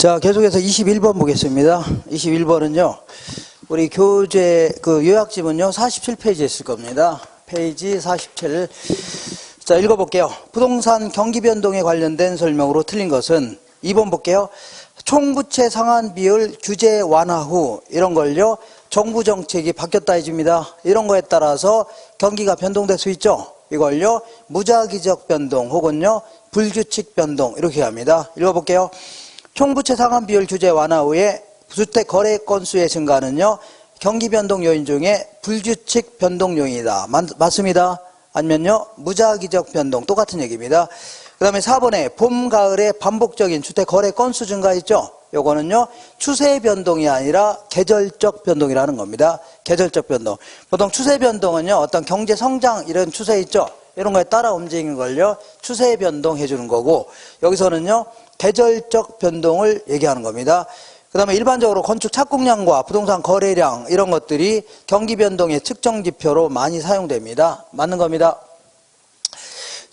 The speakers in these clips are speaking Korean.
자, 계속해서 21번 보겠습니다. 21번은요, 우리 교재, 요약집은요, 47페이지에 있을 겁니다. 페이지 47. 자, 읽어볼게요. 부동산 경기 변동에 관련된 설명으로 틀린 것은 2번 볼게요. 총부채 상환 비율 규제 완화 후, 이런 걸요, 정부 정책이 바뀌었다 해줍니다. 이런 거에 따라서 경기가 변동될 수 있죠. 이걸요, 무작위적 변동 혹은요, 불규칙 변동, 이렇게 합니다. 읽어볼게요. 총부채 상환 비율 규제 완화 후에 주택 거래 건수의 증가는요, 경기 변동 요인 중에 불규칙 변동 요인이다. 맞습니다. 아니면요, 무작위적 변동, 똑같은 얘기입니다. 그 다음에 4번에 봄, 가을에 반복적인 주택 거래 건수 증가 있죠? 요거는요, 추세 변동이 아니라 계절적 변동이라는 겁니다. 계절적 변동. 보통 추세 변동은요, 어떤 경제 성장 이런 추세 있죠? 이런 거에 따라 움직이는 걸요, 추세 변동 해주는 거고, 여기서는요, 계절적 변동을 얘기하는 겁니다. 그 다음에 일반적으로 건축 착공량과 부동산 거래량 이런 것들이 경기 변동의 측정 지표로 많이 사용됩니다. 맞는 겁니다.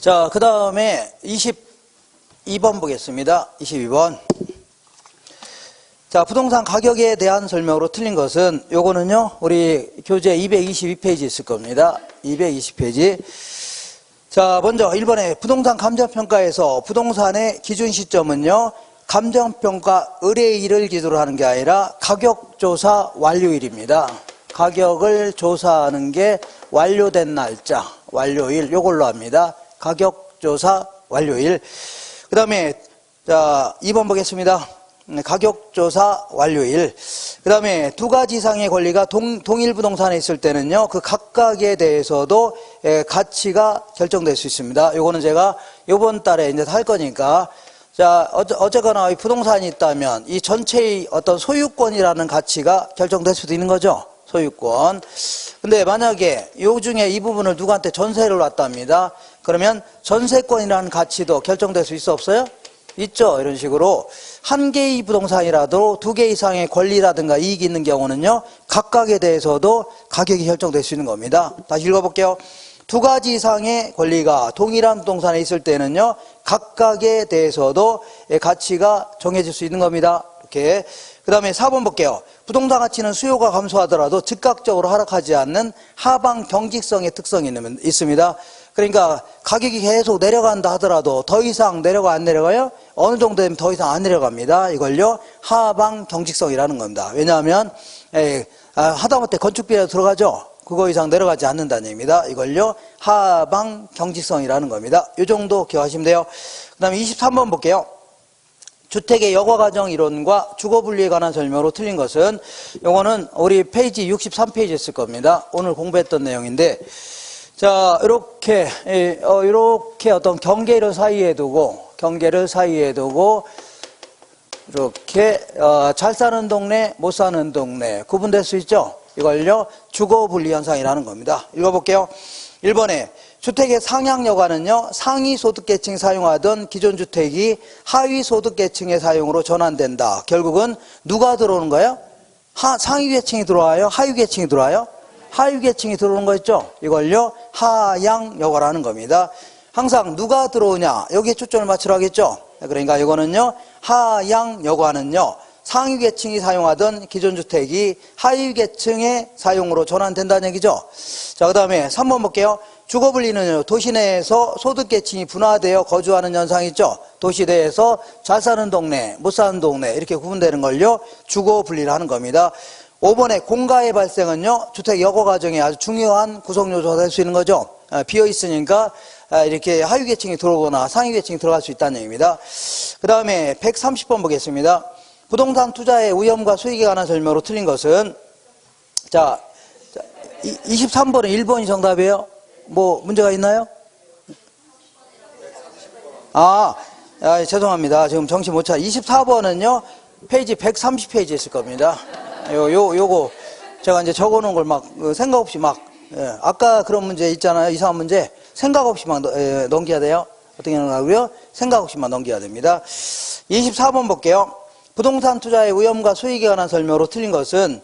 자, 그 다음에 22번 보겠습니다. 22번. 자, 부동산 가격에 대한 설명으로 틀린 것은 요거는요, 우리 교재 222페이지 있을 겁니다. 220페이지. 자, 먼저 1번에 부동산 감정평가에서 부동산의 기준 시점은요, 감정평가 의뢰일을 기준으로 하는 게 아니라 가격조사 완료일입니다. 가격을 조사하는 게 완료된 날짜, 완료일, 요걸로 합니다. 가격조사 완료일. 그 다음에, 자, 2번 보겠습니다. 가격조사 완료일. 그 다음에 두 가지 이상의 권리가 동일 부동산에 있을 때는요, 그 각각에 대해서도 가치가 결정될 수 있습니다. 요거는 제가 요번 달에 이제 할 거니까. 자, 어쨌거나 부동산이 있다면 이 전체의 어떤 소유권이라는 가치가 결정될 수도 있는 거죠. 소유권. 근데 만약에 요 중에 이 부분을 누구한테 전세를 놨답니다. 그러면 전세권이라는 가치도 결정될 수 있어 없어요? 있죠. 이런 식으로 한 개의 부동산이라도 두 개 이상의 권리라든가 이익이 있는 경우는요, 각각에 대해서도 가격이 결정될 수 있는 겁니다. 다시 읽어볼게요. 두 가지 이상의 권리가 동일한 부동산에 있을 때는요, 각각에 대해서도 가치가 정해질 수 있는 겁니다. 이렇게. 그 다음에 4번 볼게요. 부동산 가치는 수요가 감소하더라도 즉각적으로 하락하지 않는 하방 경직성의 특성이 있습니다. 그러니까 가격이 계속 내려간다 하더라도 더 이상 내려가 안 내려가요? 어느 정도 되면 더 이상 안 내려갑니다. 이걸요, 하방 경직성이라는 겁니다. 왜냐하면 하다못해 건축비라도 들어가죠. 그거 이상 내려가지 않는다는 얘기입니다. 이걸요, 하방 경직성이라는 겁니다. 이 정도 기억하시면 돼요. 그 다음에 23번 볼게요. 주택의 여과과정 이론과 주거분리에 관한 설명으로 틀린 것은, 요거는 우리 페이지 63페이지에 있을 겁니다. 오늘 공부했던 내용인데, 자, 이렇게 어떤 경계를 사이에 두고, 이렇게, 잘 사는 동네, 못 사는 동네, 구분될 수 있죠? 이걸요, 주거분리 현상이라는 겁니다. 읽어볼게요. 1번에, 주택의 상향 여과는요, 상위 소득계층이 사용하던 기존 주택이 하위 소득계층의 사용으로 전환된다. 결국은 누가 들어오는 거예요? 상위 계층이 들어와요? 하위 계층이 들어와요? 하위 계층이 들어오는 거 있죠? 이걸요, 하향 여과라는 겁니다. 항상 누가 들어오냐, 여기에 초점을 맞추라 하겠죠? 그러니까 이거는요, 하향 여과는요, 상위 계층이 사용하던 기존 주택이 하위 계층의 사용으로 전환된다는 얘기죠. 자, 그 다음에 3번 볼게요. 주거분리는요, 도시 내에서 소득계층이 분화되어 거주하는 현상이 있죠. 도시 내에서 잘 사는 동네, 못 사는 동네 이렇게 구분되는 걸요, 주거분리를 하는 겁니다. 5번에 공가의 발생은요, 주택 여과 과정에 아주 중요한 구성 요소가 될 수 있는 거죠. 비어 있으니까 이렇게 하위 계층이 들어오거나 상위 계층이 들어갈 수 있다는 얘기입니다. 그 다음에 130번 보겠습니다. 부동산 투자의 위험과 수익에 관한 설명으로 틀린 것은, 자 23번에 1번이 정답이에요. 뭐 문제가 있나요? 죄송합니다. 지금 정신 못 차려. 24번은요, 페이지 130페이지에 있을 겁니다. 요거 제가 이제 적어 놓은 걸 막 생각 없이 아까 그런 문제 있잖아요. 이상한 문제. 생각 없이 넘겨야 돼요. 어떻게 하냐고요? 생각 없이만 넘겨야 됩니다. 24번 볼게요. 부동산 투자의 위험과 수익에 관한 설명으로 틀린 것은,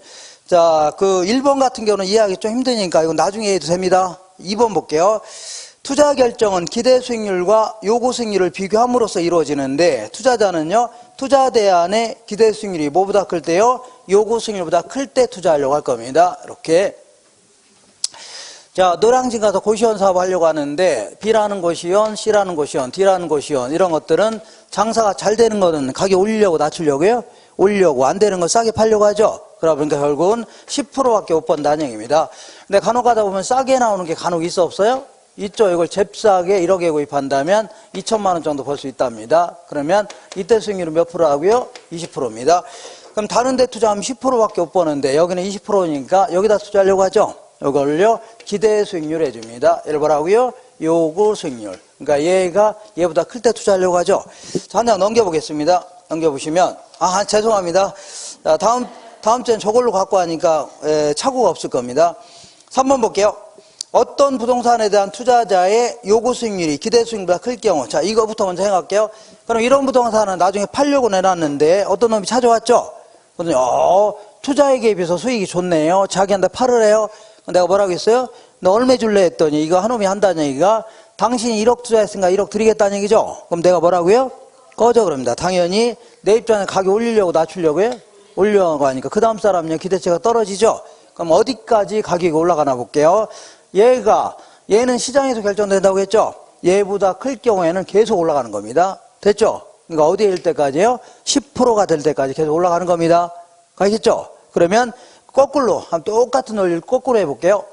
자, 1번 같은 경우는 이해하기 좀 힘드니까 이건 나중에 해도 됩니다. 2번 볼게요. 투자 결정은 기대 수익률과 요구 수익률을 비교함으로써 이루어지는데, 투자자는요, 투자 대안의 기대 수익률이 뭐보다 클 때요? 요구 수익률보다 클 때 투자하려고 할 겁니다. 이렇게. 자, 노량진 가서 고시원 사업 하려고 하는데 B라는 고시원, C라는 고시원, D라는 고시원 이런 것들은 장사가 잘 되는 거는 가격 올리려고 낮추려고요? 올리려고, 안 되는 거 싸게 팔려고 하죠. 그러니까 결국은 10%밖에 못 번다는 얘기입니다. 근데 간혹 가다 보면 싸게 나오는 게 간혹 있어 없어요? 있죠. 이걸 잽싸게 1억에 구입한다면 2천만 원 정도 벌 수 있답니다. 그러면 이때 수익률은 몇 프로 하고요? 20%입니다. 그럼 다른 데 투자하면 10%밖에 못 버는데 여기는 20%니까 여기다 투자하려고 하죠. 이걸요 기대 수익률 해줍니다. 이걸 뭐라고요? 요구 수익률. 그러니까 얘가 얘보다 클 때 투자하려고 하죠. 자, 한 장 넘겨보겠습니다. 넘겨보시면 죄송합니다. 자, 다음 주엔 저걸로 갖고 하니까 착오가 없을 겁니다. 3번 볼게요. 어떤 부동산에 대한 투자자의 요구 수익률이 기대 수익률보다 클 경우. 자, 이거부터 먼저 생각할게요. 그럼 이런 부동산은 나중에 팔려고 내놨는데 어떤 놈이 찾아왔죠? 그러더니 투자액에 비해서 수익이 좋네요. 자기한테 팔으래요. 내가 뭐라고 했어요? 너 얼마 줄래 했더니 이거 한 놈이 한다는 얘기가 당신이 1억 투자했으니까 1억 드리겠다는 얘기죠. 그럼 내가 뭐라고요? 꺼져 그럽니다. 당연히 내 입장에 가격 올리려고 낮추려고요? 올려고 하니까 그 다음 사람은요 기대치가 떨어지죠. 그럼 어디까지 가격이 올라가나 볼게요. 얘는 시장에서 결정된다고 했죠. 얘보다 클 경우에는 계속 올라가는 겁니다. 됐죠? 그러니까 어디에 일 때까지요? 10%가 될 때까지 계속 올라가는 겁니다. 가시겠죠? 그러면 거꾸로 똑같은 논리를 거꾸로 해볼게요.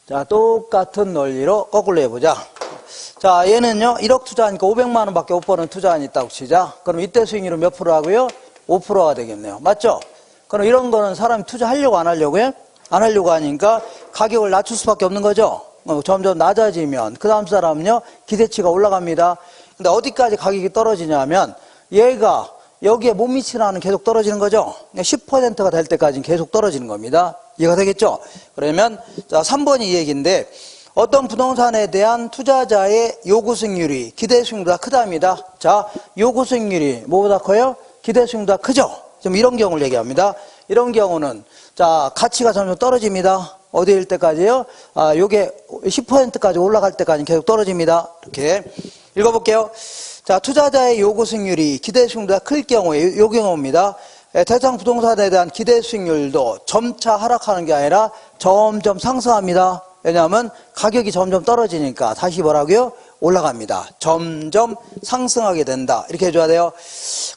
자, 똑같은 논리로 거꾸로 해보자. 자, 얘는요 1억 투자하니까 500만 원밖에 못 버는 투자안이 있다고 치자. 그럼 이때 수익률은 몇 프로 하고요? 5%가 되겠네요. 맞죠? 그럼 이런 거는 사람이 투자하려고 안 하려고요? 안 하려고 하니까 가격을 낮출 수밖에 없는 거죠. 점점 낮아지면 그 다음 사람은요 기대치가 올라갑니다. 근데 어디까지 가격이 떨어지냐면 얘가 여기에 못 미치는 계속 떨어지는 거죠. 10%가 될 때까지는 계속 떨어지는 겁니다. 이해가 되겠죠? 그러면 자 3번이 이 얘기인데 어떤 부동산에 대한 투자자의 요구 수익률이 기대 수익률보다 크답니다. 자, 요구 수익률이 뭐보다 커요? 기대 수익률보다 크죠? 좀 이런 경우를 얘기합니다. 이런 경우는 자 가치가 점점 떨어집니다. 어디일 때까지요? 요게 10%까지 올라갈 때까지 계속 떨어집니다. 이렇게 읽어볼게요. 자, 투자자의 요구 수익률이 기대 수익률보다 클 경우에 요 경우입니다. 대상 부동산에 대한 기대 수익률도 점차 하락하는 게 아니라 점점 상승합니다. 왜냐하면 가격이 점점 떨어지니까 다시 뭐라고요? 올라갑니다. 점점 상승하게 된다. 이렇게 해줘야 돼요.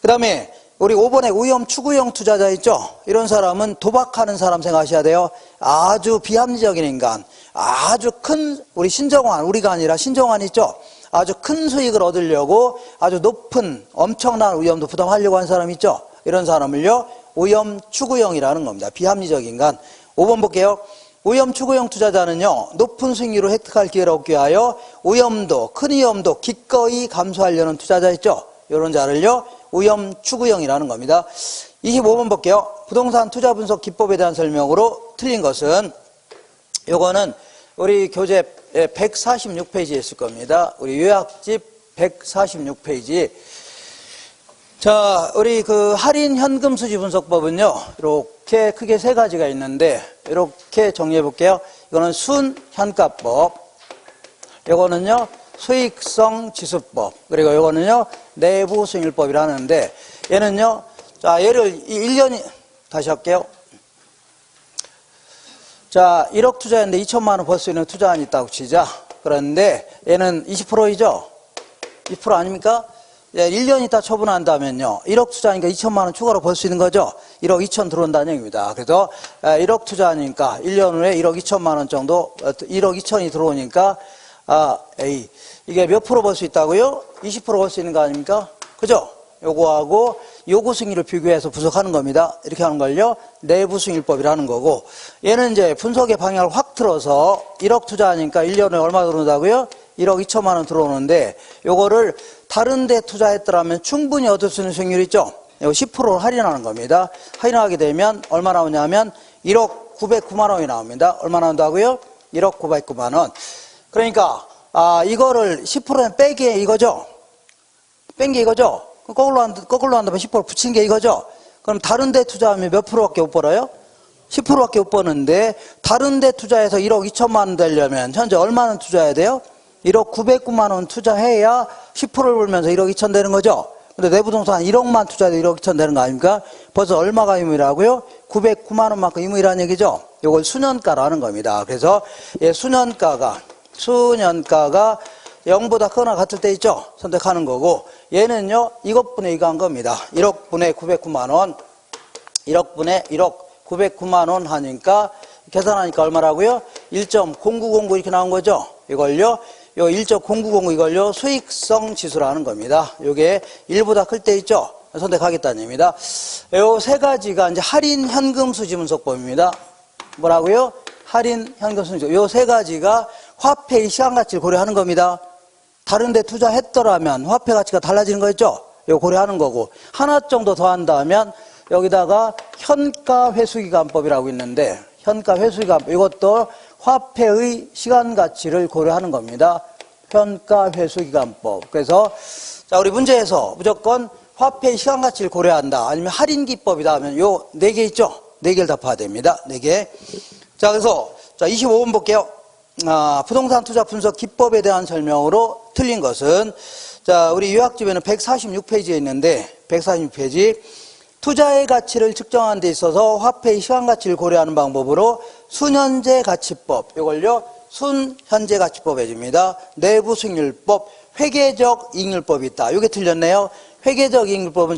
그 다음에 우리 5번에 위험 추구형 투자자 있죠? 이런 사람은 도박하는 사람 생각하셔야 돼요. 아주 비합리적인 인간, 아주 큰 우리 신정환, 우리가 아니라 신정환 있죠? 아주 큰 수익을 얻으려고 아주 높은 엄청난 위험도 부담하려고 하는 사람 있죠? 이런 사람을요 위험 추구형이라는 겁니다. 비합리적인 인간. 5번 볼게요. 위험 추구형 투자자는요 높은 수익률을 획득할 기회를 얻기 위하여 위험도, 큰 위험도 기꺼이 감수하려는 투자자 있죠? 이런 자를요 위험 추구형이라는 겁니다. 25번 볼게요. 부동산 투자 분석 기법에 대한 설명으로 틀린 것은 요거는 우리 교재 146페이지에 있을 겁니다. 우리 요약집 146페이지. 자, 우리 그 할인 현금 수지 분석법은요 이렇게 크게 세 가지가 있는데 이렇게 정리해 볼게요. 이거는 순현가법, 요거는요 수익성 지수법, 그리고 이거는요 내부 수익률법이라는데 얘는요 자 얘를 1년이 다시 할게요. 자 1억 투자했는데 2천만 원 벌 수 있는 투자안이 있다고 치자. 그런데 얘는 20%이죠? 2% 아닙니까? 1년 있다 처분한다면요 1억 투자하니까 2천만 원 추가로 벌 수 있는 거죠. 1억 2천 들어온다는 얘기입니다. 그래서 1억 투자하니까 1년 후에 1억 2천만 원 정도 1억 2천이 들어오니까 이게 몇 프로 벌 수 있다고요? 20% 벌 수 있는 거 아닙니까? 그죠? 요거하고 요구 수익률을 비교해서 분석하는 겁니다. 이렇게 하는 걸요 내부 수익률법이라는 거고, 얘는 이제 분석의 방향을 확 틀어서 1억 투자하니까 1년에 얼마 들어온다고요? 1억 2천만 원 들어오는데 요거를 다른 데 투자했더라면 충분히 얻을 수 있는 수익률 있죠? 이거 10% 할인하는 겁니다. 할인하게 되면 얼마 나오냐면 1억 909만 원이 나옵니다. 얼마 나온다고요? 1억 909만 원. 그러니까 이거를 10%는 빼게 이거죠? 뺀 게 이거죠? 거꾸로 한다면 10% 붙인 게 이거죠? 그럼 다른 데 투자하면 몇 프로밖에 못 벌어요? 10%밖에 못 버는데 다른 데 투자해서 1억 2천만 원 되려면 현재 얼마나 투자해야 돼요? 1억 909만 원 투자해야 10%를 벌면서 1억 2천 되는 거죠? 근데 내 부동산 1억만 투자해도 1억 2천 되는 거 아닙니까? 벌써 얼마가 의무라고요? 909만 원만큼 의무이라는 얘기죠. 이걸 수년가로 하는 겁니다. 그래서 수년가가 0보다 크거나 같을 때 있죠? 선택하는 거고, 얘는요, 이것분의 이거 한 겁니다. 1억 분의 909만 원, 1억 분의 1억 909만 원 하니까, 계산하니까 얼마라고요? 1.0909 이렇게 나온 거죠? 이걸요, 요 1.0909 이걸요, 수익성 지수라는 겁니다. 요게 1보다 클 때 있죠? 선택하겠다는 얘기입니다. 요 세 가지가 이제 할인 현금 수지분석법입니다. 뭐라고요? 할인 현금 수지분석. 요 세 가지가 화폐의 시간 가치를 고려하는 겁니다. 다른 데 투자했더라면 화폐 가치가 달라지는 거 있죠? 이거 고려하는 거고, 하나 정도 더 한다면 여기다가 현가 회수기간법이라고 있는데, 현가 회수기간법, 이것도 화폐의 시간 가치를 고려하는 겁니다. 현가 회수기간법. 그래서 자, 우리 문제에서 무조건 화폐의 시간 가치를 고려한다, 아니면 할인 기법이다 하면 요 네 개 있죠? 네 개를 답해야 됩니다. 네 개. 자, 그래서 자, 25번 볼게요. 부동산 투자 분석 기법에 대한 설명으로 틀린 것은, 자, 우리 요약집에는 146페이지에 있는데, 146페이지. 투자의 가치를 측정하는 데 있어서 화폐의 시간 가치를 고려하는 방법으로 순현재 가치법, 이걸요, 순현재 가치법 해줍니다. 내부 수익률법, 회계적 이익률법이 있다. 이게 틀렸네요. 회계적 이익률법은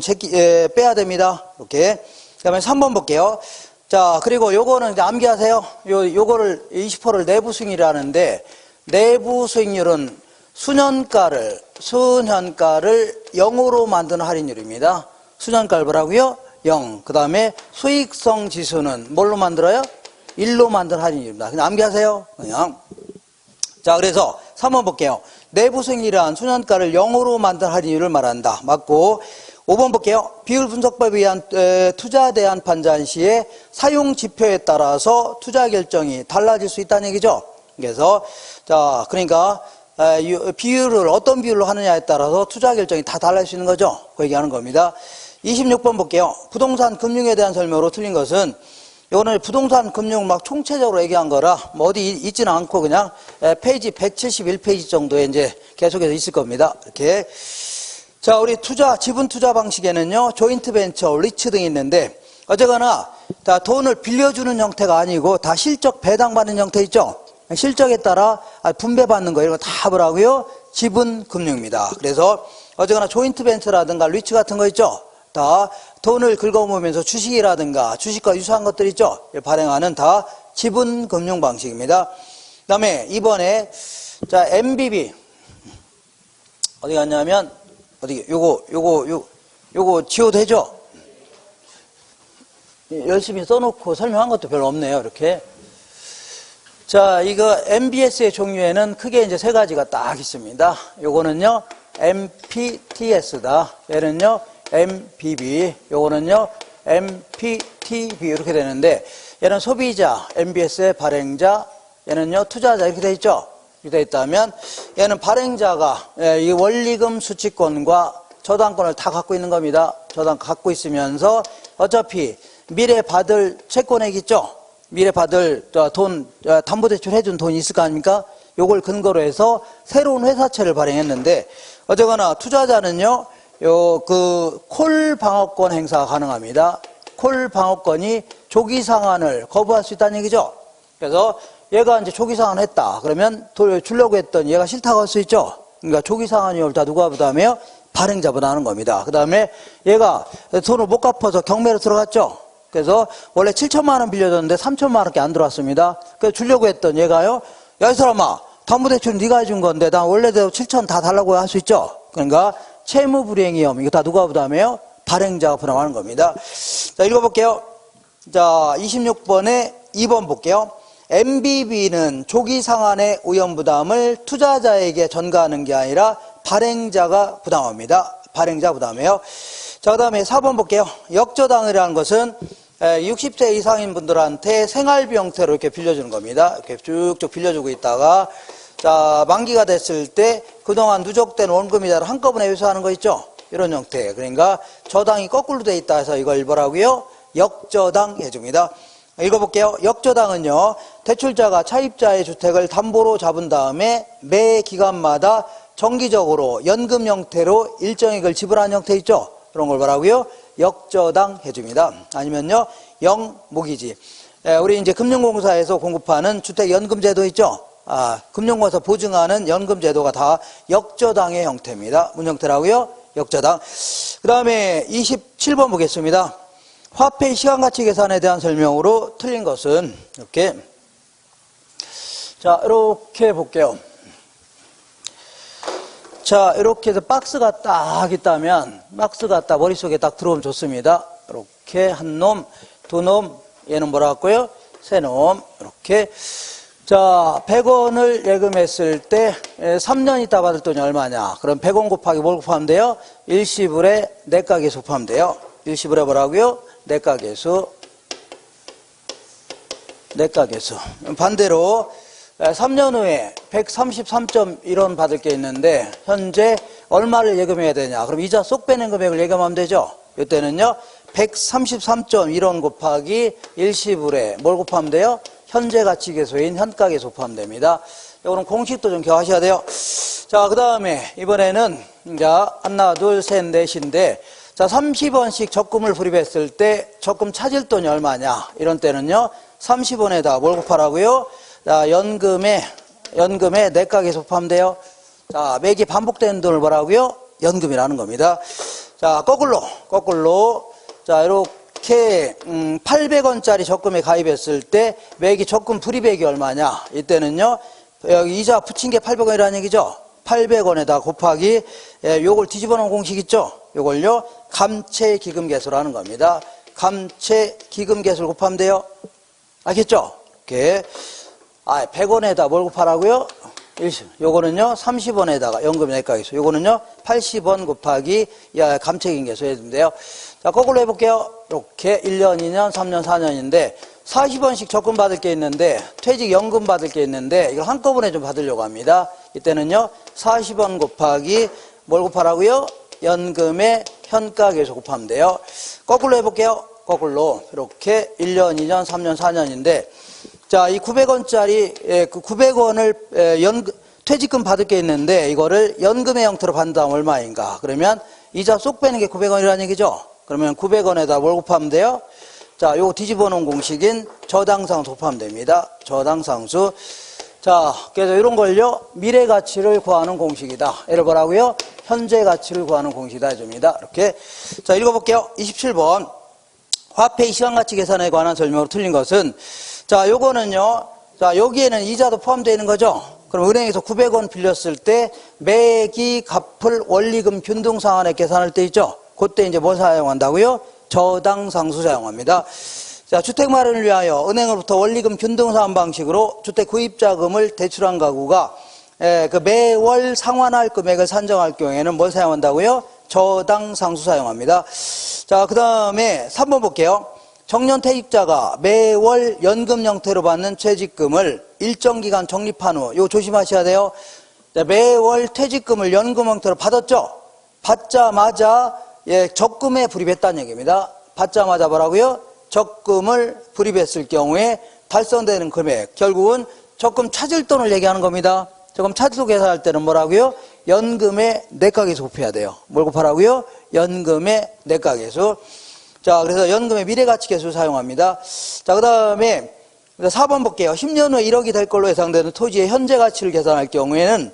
빼야 됩니다. 이렇게. 그 다음에 3번 볼게요. 자, 그리고 요거는 이제 암기하세요. 요거를 20%를 내부 수익률이라는데, 내부 수익률은 순현가를 0으로 만드는 할인율입니다. 순현가를 뭐라고요? 0. 그 다음에 수익성 지수는 뭘로 만들어요? 1로 만드는 할인율입니다. 그냥 암기하세요. 그냥. 자, 그래서 3번 볼게요. 내부 수익률이란 순현가를 0으로 만든 할인율을 말한다. 맞고. 5번 볼게요. 비율 분석법에 의한 투자에 대한 판단 시에 사용 지표에 따라서 투자 결정이 달라질 수 있다는 얘기죠. 그래서 자, 그러니까 비율을 어떤 비율로 하느냐에 따라서 투자 결정이 다 달라질 수 있는 거죠. 그 얘기하는 겁니다. 26번 볼게요. 부동산 금융에 대한 설명으로 틀린 것은, 이거는 부동산 금융 막 총체적으로 얘기한 거라 뭐 어디 있지는 않고 그냥 페이지 171페이지 정도에 이제 계속해서 있을 겁니다. 이렇게. 자, 우리 지분 투자 방식에는요, 조인트 벤처, 리츠 등이 있는데, 어쨌거나, 다 돈을 빌려주는 형태가 아니고, 다 실적 배당받는 형태 있죠? 실적에 따라 분배받는 거, 이런 거 다 뭐라고요? 지분 금융입니다. 그래서, 어쨌거나 조인트 벤처라든가 리츠 같은 거 있죠? 다 돈을 긁어모으면서 주식이라든가, 주식과 유사한 것들 있죠? 발행하는 다 지분 금융 방식입니다. 그 다음에, 이번에, 자, MBB. 어디 갔냐면, 요거 지워도 되죠? 열심히 써놓고 설명한 것도 별로 없네요, 이렇게. 자, 이거 MBS의 종류에는 크게 이제 세 가지가 딱 있습니다. 요거는요, MPTS다. 얘는요, MBB. 요거는요, MPTB. 이렇게 되는데, 얘는 소비자, MBS의 발행자, 얘는요, 투자자. 이렇게 돼 있죠? 이렇게 돼 있다면, 얘는 발행자가 이 원리금 수취권과 저당권을 다 갖고 있는 겁니다. 저당 갖고 있으면서 어차피 미래 받을 채권액 있죠? 미래 받을 돈, 담보대출 해준 돈이 있을 거 아닙니까? 요걸 근거로 해서 새로운 회사채를 발행했는데, 어쨌거나 투자자는요, 콜 방어권 행사가 가능합니다. 콜 방어권이 조기 상환을 거부할 수 있다는 얘기죠? 그래서 얘가 이제 조기 상환을 했다. 그러면 주려고 했던 얘가 싫다고 할 수 있죠? 그러니까 조기 상환율 다 누가 부담해요? 발행자 부담하는 겁니다. 그 다음에 얘가 돈을 못 갚아서 경매로 들어갔죠? 그래서 원래 7천만 원 빌려줬는데 3천만 원밖에 안 들어왔습니다. 그래서 주려고 했던 얘가요, 야, 이 사람아, 담보대출은 네가 해준 건데 나 원래대로 7천 다 달라고 할 수 있죠? 그러니까 채무불이행위험, 이거 다 누가 부담해요? 발행자가 부담하는 겁니다. 자, 읽어볼게요. 자, 26번에 2번 볼게요. MBB는 조기 상환의 위험부담을 투자자에게 전가하는 게 아니라 발행자가 부담합니다. 발행자 부담해요. 자, 그 다음에 4번 볼게요. 역저당이라는 것은 60세 이상인 분들한테 생활비 형태로 이렇게 빌려주는 겁니다. 이렇게 쭉쭉 빌려주고 있다가, 자, 만기가 됐을 때 그동안 누적된 원금이자를 한꺼번에 회수하는 거 있죠? 이런 형태. 그러니까 저당이 거꾸로 돼 있다 해서 이걸 뭐라고요? 역저당 해줍니다. 읽어볼게요. 역저당은요, 대출자가 차입자의 주택을 담보로 잡은 다음에 매 기간마다 정기적으로 연금 형태로 일정액을 지불하는 형태 있죠? 그런 걸 뭐라고요? 역저당 해줍니다. 아니면요, 영무기지. 우리 이제 금융공사에서 공급하는 주택연금제도 있죠? 금융공사 보증하는 연금제도가 다 역저당의 형태입니다. 문 형태라고요? 역저당. 그 다음에 27번 보겠습니다. 화폐 시간가치 계산에 대한 설명으로 틀린 것은 이렇게. 자, 이렇게 볼게요. 자, 이렇게 해서 박스가 딱 있다면, 박스가 딱 머릿속에 딱 들어오면 좋습니다. 이렇게 한 놈, 두 놈, 얘는 뭐라 할까요? 세 놈, 이렇게. 자, 100원을 예금했을 때 3년 있다 받을 돈이 얼마냐? 그럼 100원 곱하기 뭘 곱하면 돼요? 일시불에 내가계수 곱하면 돼요. 일시불에 뭐라고요? 내가계수. 내가계수. 반대로 3년 후에 133.1원 받을 게 있는데 현재 얼마를 예금해야 되냐? 그럼 이자 쏙 빼낸 금액을 예금하면 되죠? 이때는요 133.1원 곱하기 일시불에 뭘 곱하면 돼요? 현재 가치 계수인 현가계수 곱하면 됩니다. 이거는 공식도 좀 기억하셔야 돼요. 자, 그 다음에 이번에는 자 하나 둘 셋 넷인데 자 30원씩 적금을 불입했을 때 적금 찾을 돈이 얼마냐? 이런 때는요 30원에다 뭘 곱하라고요? 자, 연금에 내가계수 곱하면 돼요. 자, 매기 반복되는 돈을 뭐라고요? 연금이라는 겁니다. 자, 거꾸로. 자, 이렇게 800원짜리 적금에 가입했을 때 매기 적금 불이백이 얼마냐? 이때는요. 여기 이자 붙인 게 800원이라는 얘기죠. 800원에다 곱하기 요걸 뒤집어 놓은 공식 있죠? 요걸요. 감채기금계수라는 겁니다. 감채기금계수를 곱하면 돼요. 알겠죠? 이렇게 100원에다 뭘 곱하라고요? 요거는요 30원에다가 연금 내가계수, 요거는요 80원 곱하기 감채기금계수 해주면 돼요. 자, 거꾸로 해볼게요. 이렇게 1년, 2년, 3년, 4년인데 40원씩 적금 받을 게 있는데 퇴직연금 받을 게 있는데 이걸 한꺼번에 좀 받으려고 합니다. 이때는요 40원 곱하기 뭘 곱하라고요? 연금의 현가계수 곱하면 돼요. 거꾸로 해볼게요. 거꾸로 이렇게 1년, 2년, 3년, 4년인데 자, 이 900원짜리 그 900원을 퇴직금 받을 게 있는데 이거를 연금의 형태로 받는다면 얼마인가? 그러면 이자 쏙 빼는 게 900원이라는 얘기죠. 그러면 900원에다 뭘 곱하면 돼요? 자, 요거 뒤집어 놓은 공식인 저당상수 곱하면 됩니다. 저당상수. 자, 그래서 이런 걸요 미래 가치를 구하는 공식이다. 얘를 뭐라고요? 현재 가치를 구하는 공식이다 해줍니다. 이렇게. 자, 읽어볼게요. 27번. 화폐의 시간가치 계산에 관한 설명으로 틀린 것은 자, 요거는요. 자, 여기에는 이자도 포함되어 있는 거죠. 그럼 은행에서 900원 빌렸을 때 매기 갚을 원리금 균등 상환액 계산할 때 있죠. 그때 이제 뭐 사용한다고요? 저당상수 사용합니다. 자, 주택 마련을 위하여 은행으로부터 원리금 균등 상환 방식으로 주택 구입자금을 대출한 가구가 그 매월 상환할 금액을 산정할 경우에는 뭘 사용한다고요? 저당상수 사용합니다. 자, 그 다음에 3번 볼게요. 정년퇴직자가 매월 연금 형태로 받는 퇴직금을 일정 기간 적립한 후, 이거 조심하셔야 돼요. 매월 퇴직금을 연금 형태로 받았죠? 받자마자 적금에 불입했다는 얘기입니다. 받자마자 뭐라고요? 적금을 불입했을 경우에 달성되는 금액, 결국은 적금 찾을 돈을 얘기하는 겁니다. 적금 찾을 계산할 때는 뭐라고요? 연금의 내가계수 곱해야 돼요. 뭘 곱하라고요? 연금의 내가계수. 자, 그래서 연금의 미래가치계수를 사용합니다. 자, 그 다음에 4번 볼게요. 10년 후에 1억이 될 걸로 예상되는 토지의 현재 가치를 계산할 경우에는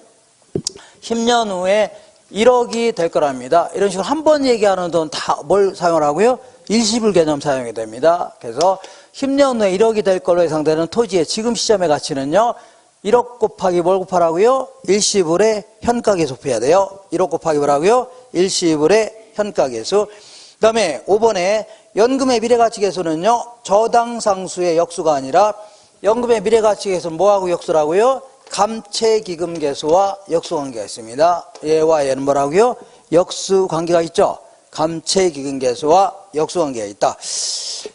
10년 후에 1억이 될 거랍니다. 이런 식으로 한 번 얘기하는 돈 다 뭘 사용하라고요? 일시불 개념 사용이 됩니다. 그래서 10년 후에 1억이 될 걸로 예상되는 토지의 지금 시점의 가치는요. 1억 곱하기 뭘 곱하라고요? 일시불의 현가계수 곱해야 돼요. 1억 곱하기 뭐라고요? 일시불의 현가계수. 그 다음에 5번에 연금의 미래가치계수는요. 저당상수의 역수가 아니라 연금의 미래가치계수는 뭐하고 역수라고요? 감채기금계수와 역수관계가 있습니다. 얘와 얘는 뭐라고요? 역수관계가 있죠. 감채기금계수와 역수관계가 있다.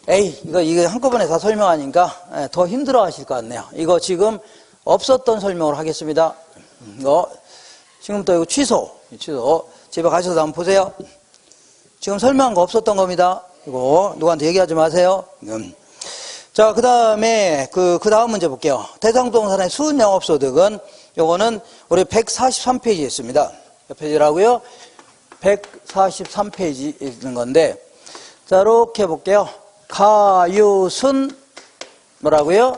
이거 한꺼번에 다 설명하니까 더 힘들어 하실 것 같네요. 이거 지금 없었던 설명을 하겠습니다. 이거 지금부터 이거 취소. 집에 가셔서 한번 보세요. 지금 설명한 거 없었던 겁니다. 이거 누구한테 얘기하지 마세요. 자, 그 다음에, 그 다음 문제 볼게요. 대상부동산의 순영업소득은, 요거는 우리 143페이지에 있습니다. 몇 페이지라고요? 143페이지 있는 건데, 자, 이렇게 볼게요. 가유순, 뭐라고요?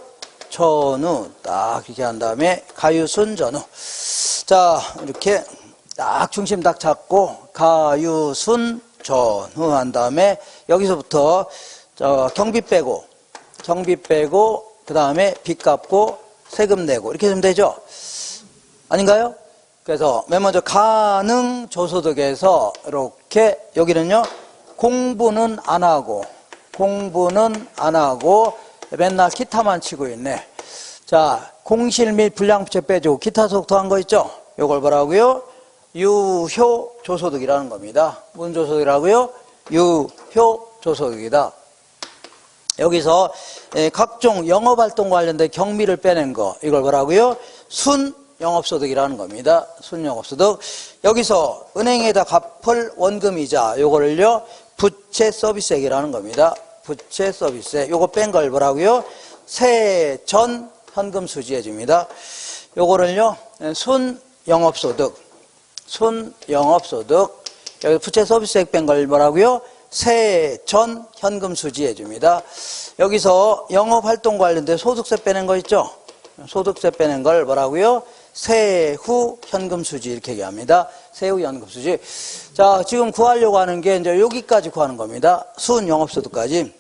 전후. 딱 이렇게 한 다음에, 가유순 전후. 자, 이렇게 딱 중심 딱 잡고, 가유순 전후 한 다음에, 여기서부터, 경비 빼고, 그 다음에 빚 갚고 세금 내고 이렇게 되면 되죠? 아닌가요? 그래서 맨 먼저 가능조소득에서 이렇게 여기는요 공부는 안 하고 맨날 기타만 치고 있네. 자, 공실 및 불량부채 빼주고 기타 소득 더한 거 있죠? 요걸 뭐라고요? 유효조소득이라는 겁니다. 무슨 조소득이라고요? 유효조소득이다. 여기서 각종 영업활동과 관련된 경비를 빼낸 거 이걸 뭐라고요? 순영업소득이라는 겁니다. 순영업소득. 여기서 은행에다 갚을 원금이자 요거를요 부채서비스액이라는 겁니다. 부채서비스액. 요거 뺀 걸 뭐라고요? 세전 현금수지해 줍니다. 요거를요 순영업소득. 여기 부채서비스액 뺀 걸 뭐라고요? 세전 현금 수지해 줍니다. 여기서 영업활동 관련된 소득세 빼낸 거 있죠? 소득세 빼낸 걸 뭐라고요? 세후 현금 수지 이렇게 얘기합니다. 세후 현금 수지. 자, 지금 구하려고 하는 게 이제 여기까지 구하는 겁니다. 순영업소득까지.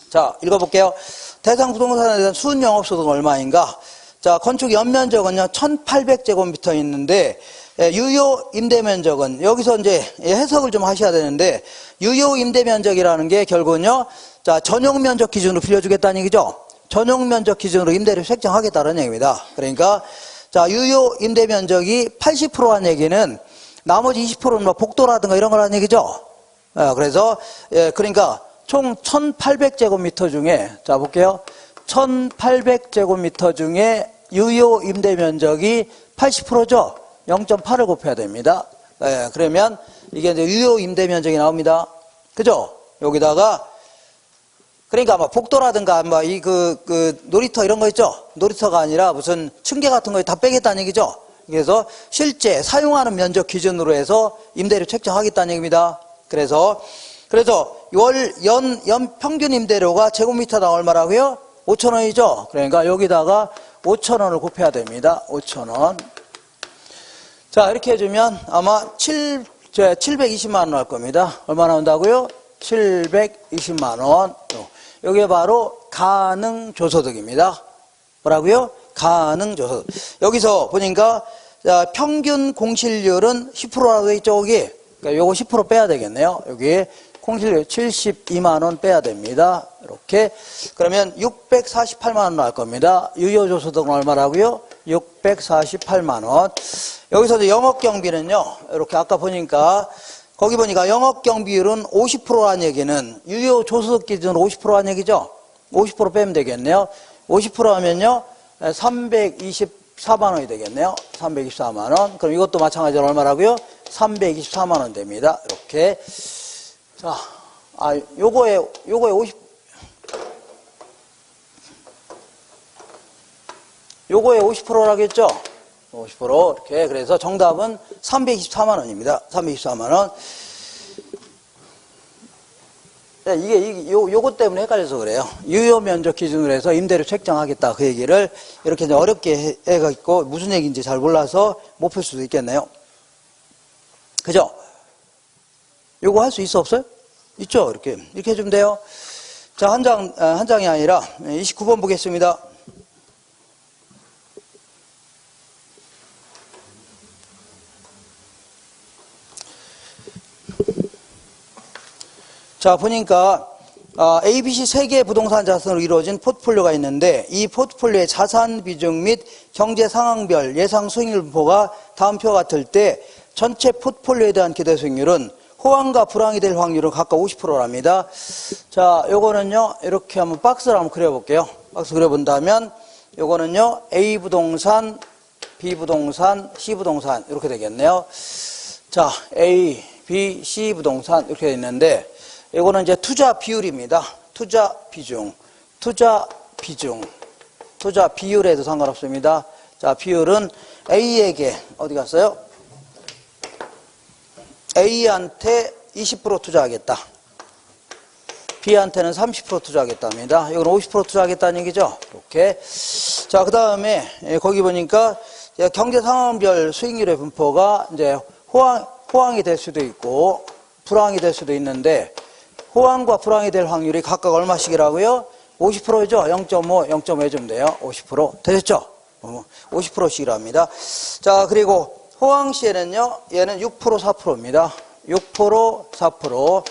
자, 읽어볼게요. 대상 부동산에 대한 순영업소득은 얼마인가? 자, 건축 연면적은요 1800제곱미터 있는데 유효 임대면적은 여기서 이제 해석을 좀 하셔야 되는데 유효 임대면적이라는 게 결국은요 자 전용면적 기준으로 빌려주겠다는 얘기죠. 전용면적 기준으로 임대료 책정하겠다는 얘기입니다. 그러니까 자 유효 임대면적이 80%란 얘기는 나머지 20%는 뭐 복도라든가 이런 거라는 얘기죠. 그래서 그러니까 총 1800제곱미터 중에 자 볼게요. 1800제곱미터 중에 유효 임대면적이 80%죠. 0.8을 곱해야 됩니다. 그러면 이게 이제 유효 임대 면적이 나옵니다. 그죠? 여기다가 그러니까 뭐 복도라든가 뭐 이 그 놀이터 이런 거 있죠? 놀이터가 아니라 무슨 층계 같은 거 다 빼겠다는 얘기죠. 그래서 실제 사용하는 면적 기준으로 해서 임대료 책정하겠다는 얘기입니다. 그래서 연 평균 임대료가 제곱미터당 얼마라고요? 5,000원이죠. 그러니까 여기다가 5,000원을 곱해야 됩니다. 5,000원. 자, 이렇게 해주면 아마 720만 원 할 겁니다. 얼마 나온다고요? 720만 원. 이게 바로 가능조소득입니다. 뭐라고요? 가능조소득. 여기서 보니까 평균 공실률은 10%라고 돼 있죠, 여기. 그러니까 요거 10% 빼야 되겠네요. 여기 공실률 72만 원 빼야 됩니다. 이렇게. 그러면 648만 원 나올 겁니다. 유효조소득은 얼마라고요? 648만 원. 여기서 이제 영업경비는요, 이렇게 아까 보니까, 거기 보니까 영업경비율은 50%라는 얘기는 유효조소득 기준으로 50%라는 얘기죠? 50% 빼면 되겠네요. 50% 하면요, 324만 원이 되겠네요. 324만 원. 그럼 이것도 마찬가지로 얼마라고요? 324만 원 됩니다. 이렇게. 자, 요거에 50%라겠죠? 50% 이렇게. 그래서 정답은 324만 원입니다. 324만 원. 요것 때문에 헷갈려서 그래요. 유효 면적 기준으로 해서 임대료 책정하겠다. 그 얘기를 이렇게 이제 어렵게 해갖고 무슨 얘기인지 잘 몰라서 못 풀 수도 있겠네요. 그죠? 요거 할 수 있어 없어요? 있죠? 이렇게 해주면 돼요. 자, 한 장이 아니라 29번 보겠습니다. 자, 보니까 ABC 세 개의 부동산 자산으로 이루어진 포트폴리오가 있는데 이 포트폴리오의 자산 비중 및 경제 상황별 예상 수익률 분포가 다음 표와 같을 때 전체 포트폴리오에 대한 기대 수익률은 호황과 불황이 될 확률은 각각 50%랍니다. 자, 요거는요, 이렇게 한번 박스를 한번 그려볼게요. 박스 그려본다면, 요거는요, A 부동산, B 부동산, C 부동산, 이렇게 되겠네요. 자, A, B, C 부동산, 이렇게 있는데, 요거는 이제 투자 비율입니다. 투자 비중. 투자 비중, 투자 비율에도 상관없습니다. 자, 비율은 A에게 어디 갔어요? A한테 20% 투자하겠다. B한테는 30% 투자하겠답니다. 이건 50% 투자하겠다는 얘기죠. 이렇게. 자, 그 다음에 거기 보니까 경제 상황별 수익률의 분포가 이제 호황이 될 수도 있고 불황이 될 수도 있는데 호황과 불황이 될 확률이 각각 얼마씩이라고요? 50%죠. 0.5, 0.5 해주면 돼요. 50%. 되셨죠? 50%씩이랍니다. 자, 그리고 호황 시에는요, 얘는 6%, 4%입니다. 6%, 4%.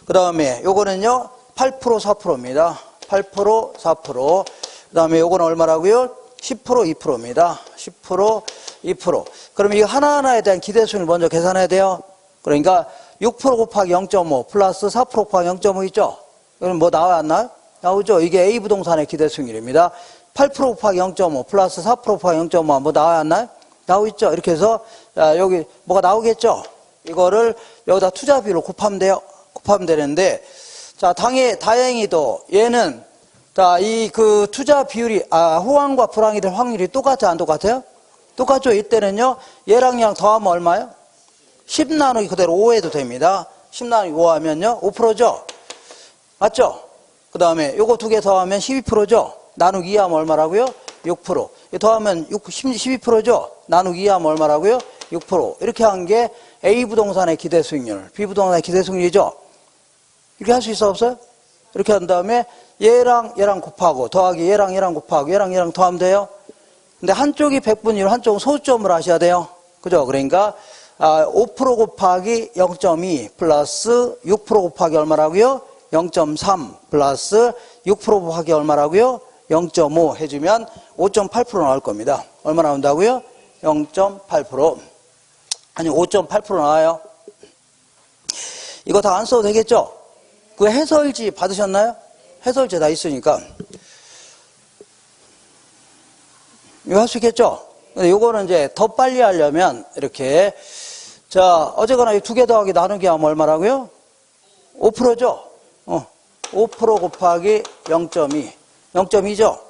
그 다음에 요거는요, 8%, 4%입니다. 8%, 4%. 그 다음에 요거는 얼마라고요? 10%, 2%입니다. 10%, 2%. 그러면 이 하나하나에 대한 기대수를 먼저 계산해야 돼요. 그러니까 6% 곱하기 0.5 플러스 4% 곱하기 0.5 있죠? 그럼 뭐 나와야 안 나와요? 나오죠? 이게 A 부동산의 기대수익률입니다. 8% 곱하기 0.5 플러스 4% 곱하기 0.5 뭐 나와야 안 나와요? 나오고 있죠? 이렇게 해서 여기 뭐가 나오겠죠? 이거를 여기다 투자 비율로 곱하면 돼요. 곱하면 되는데 자, 다행히도 얘는 자, 이 그 투자 비율이 호황과 불황이 될 확률이 똑같아 안 똑같아요? 똑같죠? 이때는요. 얘랑 얘랑 더하면 얼마예요? 10 나누기 그대로 5 해도 됩니다. 10 나누기 5 하면요. 5%죠? 맞죠? 그 다음에 요거 두 개 더하면 12%죠? 나누기 2 하면 얼마라고요? 6%. 더하면 12%죠? 나누기 2 하면 얼마라고요? 6%. 이렇게 한 게 A 부동산의 기대 수익률, B 부동산의 기대 수익률이죠? 이렇게 할 수 있어 없어요? 이렇게 한 다음에 얘랑 얘랑 곱하고 더하기 얘랑 얘랑 곱하고 얘랑 얘랑 더하면 돼요. 근데 한쪽이 백분율, 한쪽은 소수점을 하셔야 돼요. 그죠? 그러니까 5% 곱하기 0.2 플러스 6% 곱하기 얼마라고요? 0.3 플러스 6% 곱하기 얼마라고요? 0.5 해주면 5.8% 나올 겁니다. 얼마 나온다고요? 0.8%. 아니 5.8% 나와요. 이거 다 안 써도 되겠죠? 그 해설지 받으셨나요? 해설지 다 있으니까 이거 할 수 있겠죠? 근데 요거는 이제 더 빨리 하려면 이렇게 자 어쨌거나 이 두 개 더하기 나누기 하면 얼마라고요? 5%죠? 5% 곱하기 0.2 0.2죠?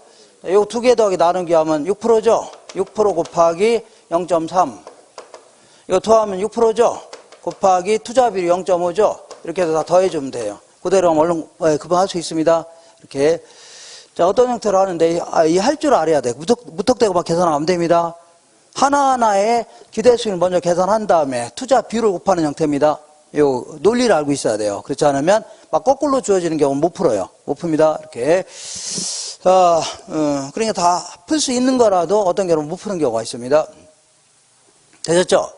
요 두 개 더하기 나누기 하면 6%죠? 6% 곱하기 0.3 이거 더하면 6%죠? 곱하기 투자비율 0.5죠? 이렇게 해서 다 더해주면 돼요. 그대로 하면 얼른 금방 할 수 있습니다. 이렇게. 자, 어떤 형태로 하는데, 이 할 줄 알아야 돼. 무턱대고 막 계산하면 안 됩니다. 하나하나의 기대수익을 먼저 계산한 다음에 투자 비율을 곱하는 형태입니다. 요 논리를 알고 있어야 돼요. 그렇지 않으면 막 거꾸로 주어지는 경우는 못 풀어요. 못 풉니다. 이렇게. 그러니까 다 풀 수 있는 거라도 어떤 경우는 못 푸는 경우가 있습니다. 되셨죠?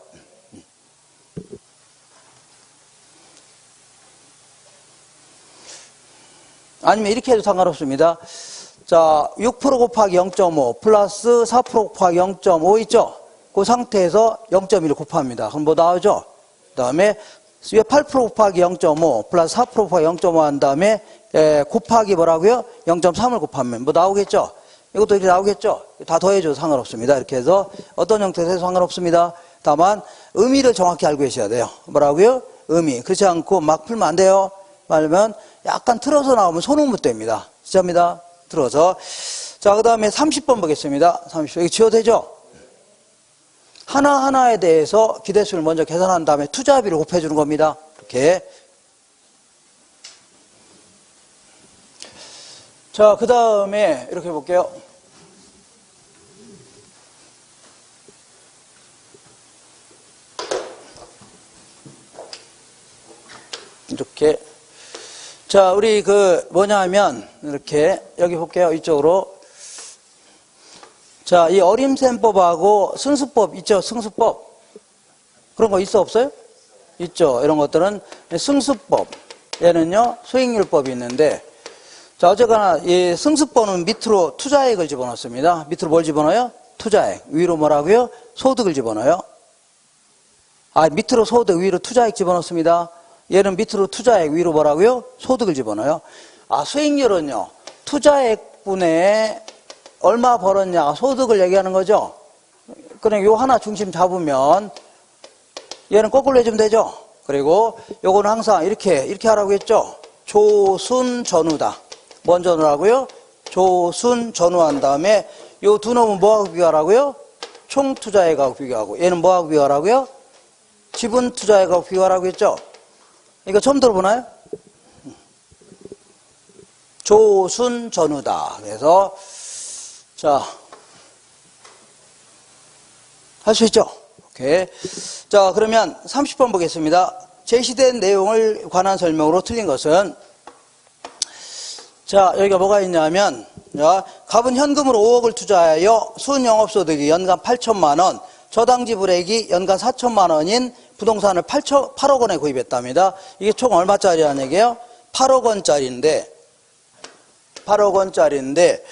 아니면 이렇게 해도 상관없습니다. 자, 6% 곱하기 0.5 플러스 4% 곱하기 0.5 있죠? 그 상태에서 0.1을 곱합니다. 그럼 뭐 나오죠? 그 다음에 8% 곱하기 0.5 플러스 4% 곱하기 0.5 한 다음에 곱하기 뭐라고요? 0.3을 곱하면 뭐 나오겠죠? 이것도 이렇게 나오겠죠? 다 더해줘도 상관없습니다. 이렇게 해서 어떤 형태에서 해도 상관없습니다. 다만 의미를 정확히 알고 계셔야 돼요. 뭐라고요? 의미. 그렇지 않고 막 풀면 안 돼요. 말하면 약간 틀어서 나오면 손흥무 됩니다. 진짜입니다. 틀어서. 자, 그 다음에 30번 보겠습니다. 30번. 여기 지워도 되죠? 하나하나에 대해서 기대수를 먼저 계산한 다음에 투자비를 곱해주는 겁니다. 이렇게. 자, 그 다음에 이렇게 볼게요. 이렇게. 자, 우리 뭐냐면, 이렇게, 여기 볼게요. 이쪽으로. 자, 이 어림셈법하고 승수법 있죠? 승수법. 그런 거 있어, 없어요? 있죠. 이런 것들은 승수법. 얘는요, 수익률법이 있는데, 자, 어쨌거나, 이 승수법은 밑으로 투자액을 집어넣습니다. 밑으로 뭘 집어넣어요? 투자액. 위로 뭐라고요? 소득을 집어넣어요. 밑으로 소득, 위로 투자액 집어넣습니다. 얘는 밑으로 투자액, 위로 뭐라고요? 소득을 집어넣어요. 수익률은요, 투자액분에 얼마 벌었냐, 소득을 얘기하는 거죠. 그냥 요 하나 중심 잡으면 얘는 거꾸로 해주면 되죠. 그리고 요거는 항상 이렇게 하라고 했죠. 조순전후다. 뭔 전후라고요? 조순, 전후한 다음에 요 두 놈은 뭐하고 비교하라고요? 총투자액하고 비교하고. 얘는 뭐하고 비교하라고요? 지분투자액하고 비교하라고 했죠? 이거 처음 들어보나요? 조순, 전후다. 그래서 자, 할 수 있죠? 오케이. 자, 그러면 30번 보겠습니다. 제시된 내용을 관한 설명으로 틀린 것은, 자, 여기가 뭐가 있냐면, 자, 갑은 현금으로 5억을 투자하여 순영업소득이 연간 8천만 원, 저당 지불액이 연간 4천만 원인 부동산을 8억 원에 구입했답니다. 이게 총 얼마짜리라는 얘기예요? 8억 원짜리인데, 8억 원짜리인데,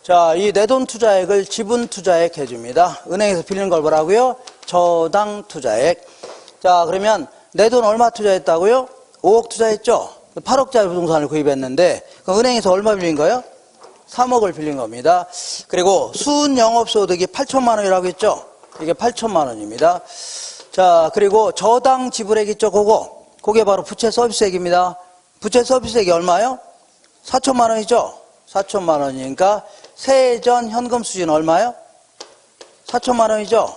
자, 이 내돈 투자액을 지분 투자액 해줍니다. 은행에서 빌리는 걸 뭐라고요? 저당 투자액. 자, 그러면 내 돈 얼마 투자했다고요? 5억 투자했죠? 8억짜리 부동산을 구입했는데, 그 은행에서 얼마 빌린 거예요? 3억을 빌린 겁니다. 그리고 순영업소득이 8천만 원이라고 했죠? 이게 8천만 원입니다. 자, 그리고 저당 지불액 있죠? 그게 바로 부채 서비스액입니다. 부채 서비스액이 얼마요? 4천만 원이죠? 4천만 원이니까 세해 전 현금 수지는 얼마요? 4천만 원이죠?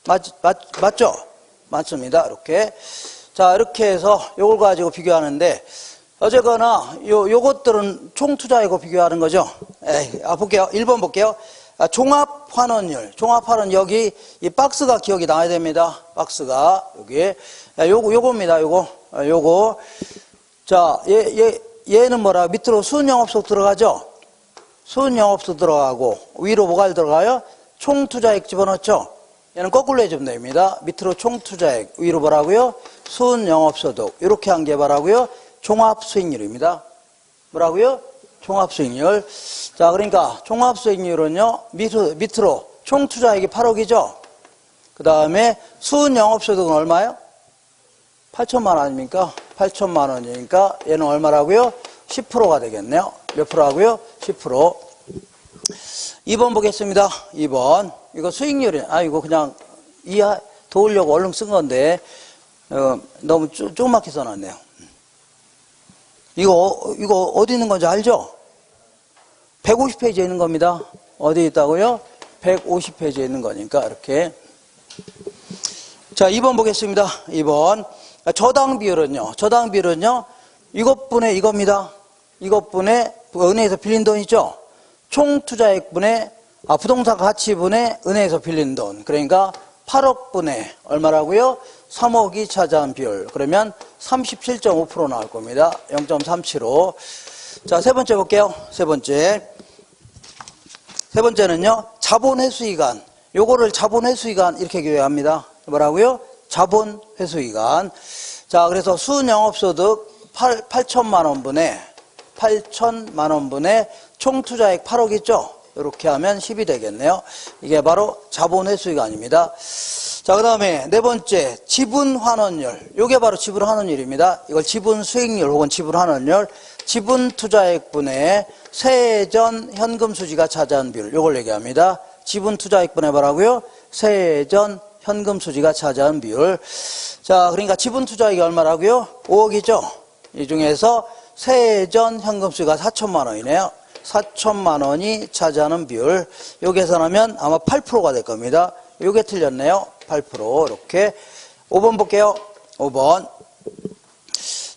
맞죠? 맞습니다. 이렇게. 자, 이렇게 해서 요걸 가지고 비교하는데, 어쨌거나 요것들은 총투자액하고 비교하는 거죠. 볼게요. 1번 볼게요. 종합환원율. 종합환원 여기 이 박스가 기억이 나야 됩니다. 박스가 여기. 요겁니다. 요거. 자, 얘는 뭐라? 밑으로 순영업소 들어가죠? 순영업소 들어가고, 위로 뭐가 들어가요? 총투자액 집어넣죠? 얘는 거꾸로 해주면 됩니다. 밑으로 총투자액, 위로 뭐라고요? 순영업소득. 이렇게 한 게 뭐라고요? 종합수익률입니다. 뭐라고요? 종합수익률. 자, 그러니까 종합수익률은요, 밑으로 총투자액이 8억이죠? 그 다음에 순영업소득은 얼마요? 8천만 원 아닙니까? 8천만 원이니까 얘는 얼마라고요? 10%가 되겠네요. 몇 프로 하고요? 10%. 2번 보겠습니다. 2번. 이거 수익률이, 이거 그냥 도우려고 얼른 쓴 건데, 너무 조그맣게 써놨네요. 이거 어디 있는 건지 알죠? 150페이지에 있는 겁니다. 어디 있다고요? 150페이지에 있는 거니까, 이렇게. 자, 2번 보겠습니다. 2번. 저당 비율은요, 이것분의 이겁니다. 이것분의 은행에서 빌린 돈 있죠? 총 투자액분의, 부동산 가치분의 은행에서 빌린 돈. 그러니까 8억분의 얼마라고요? 3억이 차지한 비율. 그러면 37.5% 나올 겁니다. 0.375. 자, 세 번째 볼게요. 세 번째는요, 자본회수기간. 요거를 자본회수기간 이렇게 기억합니다. 뭐라고요? 자본회수기간. 자, 그래서 순영업소득 8천만 원분의 총투자액 8억 있죠? 이렇게 하면 10이 되겠네요. 이게 바로 자본회수기간입니다. 자, 그 다음에 네 번째, 지분환원율. 이게 바로 지분환원율입니다. 이걸 지분수익률 혹은 지분환원율, 지분투자액분의 세해 전 현금 수지가 차지한 비율. 이걸 얘기합니다. 지분투자액분의 뭐라고요? 세해 전 현금 수지가 차지한 비율. 자, 그러니까 지분투자액이 얼마라고요? 5억이죠? 이 중에서 세해 전 현금 수지가 4천만 원이네요. 4천만 원이 차지하는 비율. 요 계산하면 아마 8%가 될 겁니다. 요게 틀렸네요. 8%. 이렇게. 5번 볼게요. 5번.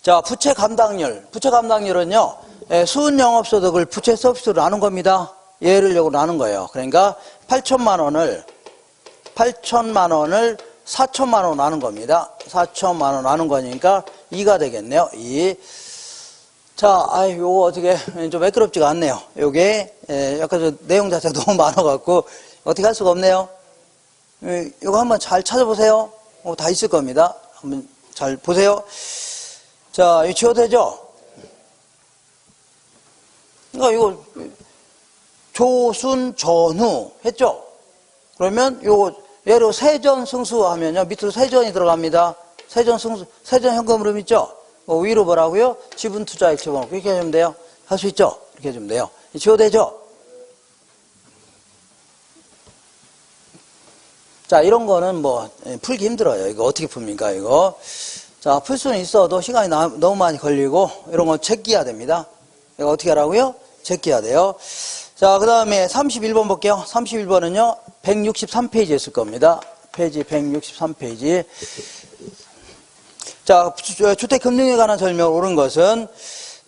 자, 부채 감당률. 부채 감당률은요, 순영업소득을 부채 서비스로 나눈 겁니다. 얘를 요거 나눈 거예요. 그러니까 8천만 원을 4천만 원 나눈 겁니다. 4천만 원 나눈 거니까 2가 되겠네요. 2. 자, 요거 어떻게 좀 매끄럽지가 않네요. 요게 약간 내용 자체가 너무 많아갖고 어떻게 할 수가 없네요. 요거 한번 잘 찾아보세요. 다 있을 겁니다. 한번 잘 보세요. 자, 이거 지워도 되죠? 그러니까 이거 조순 전후 했죠? 그러면 요거 예로 세전 승수 하면요, 밑으로 세전이 들어갑니다. 세전 승수, 세전 현금 흐름 있죠? 위로 뭐라고요? 지분 투자액 집어넣고 이렇게 해주면 돼요. 할 수 있죠? 이렇게 해주면 돼요. 지워되죠? 자, 이런 거는 풀기 힘들어요. 이거 어떻게 풉니까, 이거? 자, 풀 수는 있어도 시간이 너무 많이 걸리고, 이런 건 체기해야 됩니다. 이거 어떻게 하라고요? 제껴야 돼요. 자, 그 다음에 31번 볼게요. 31번은요, 163페이지에 있을 겁니다. 페이지 163페이지. 자, 주택금융에 관한 설명을 옳은 것은,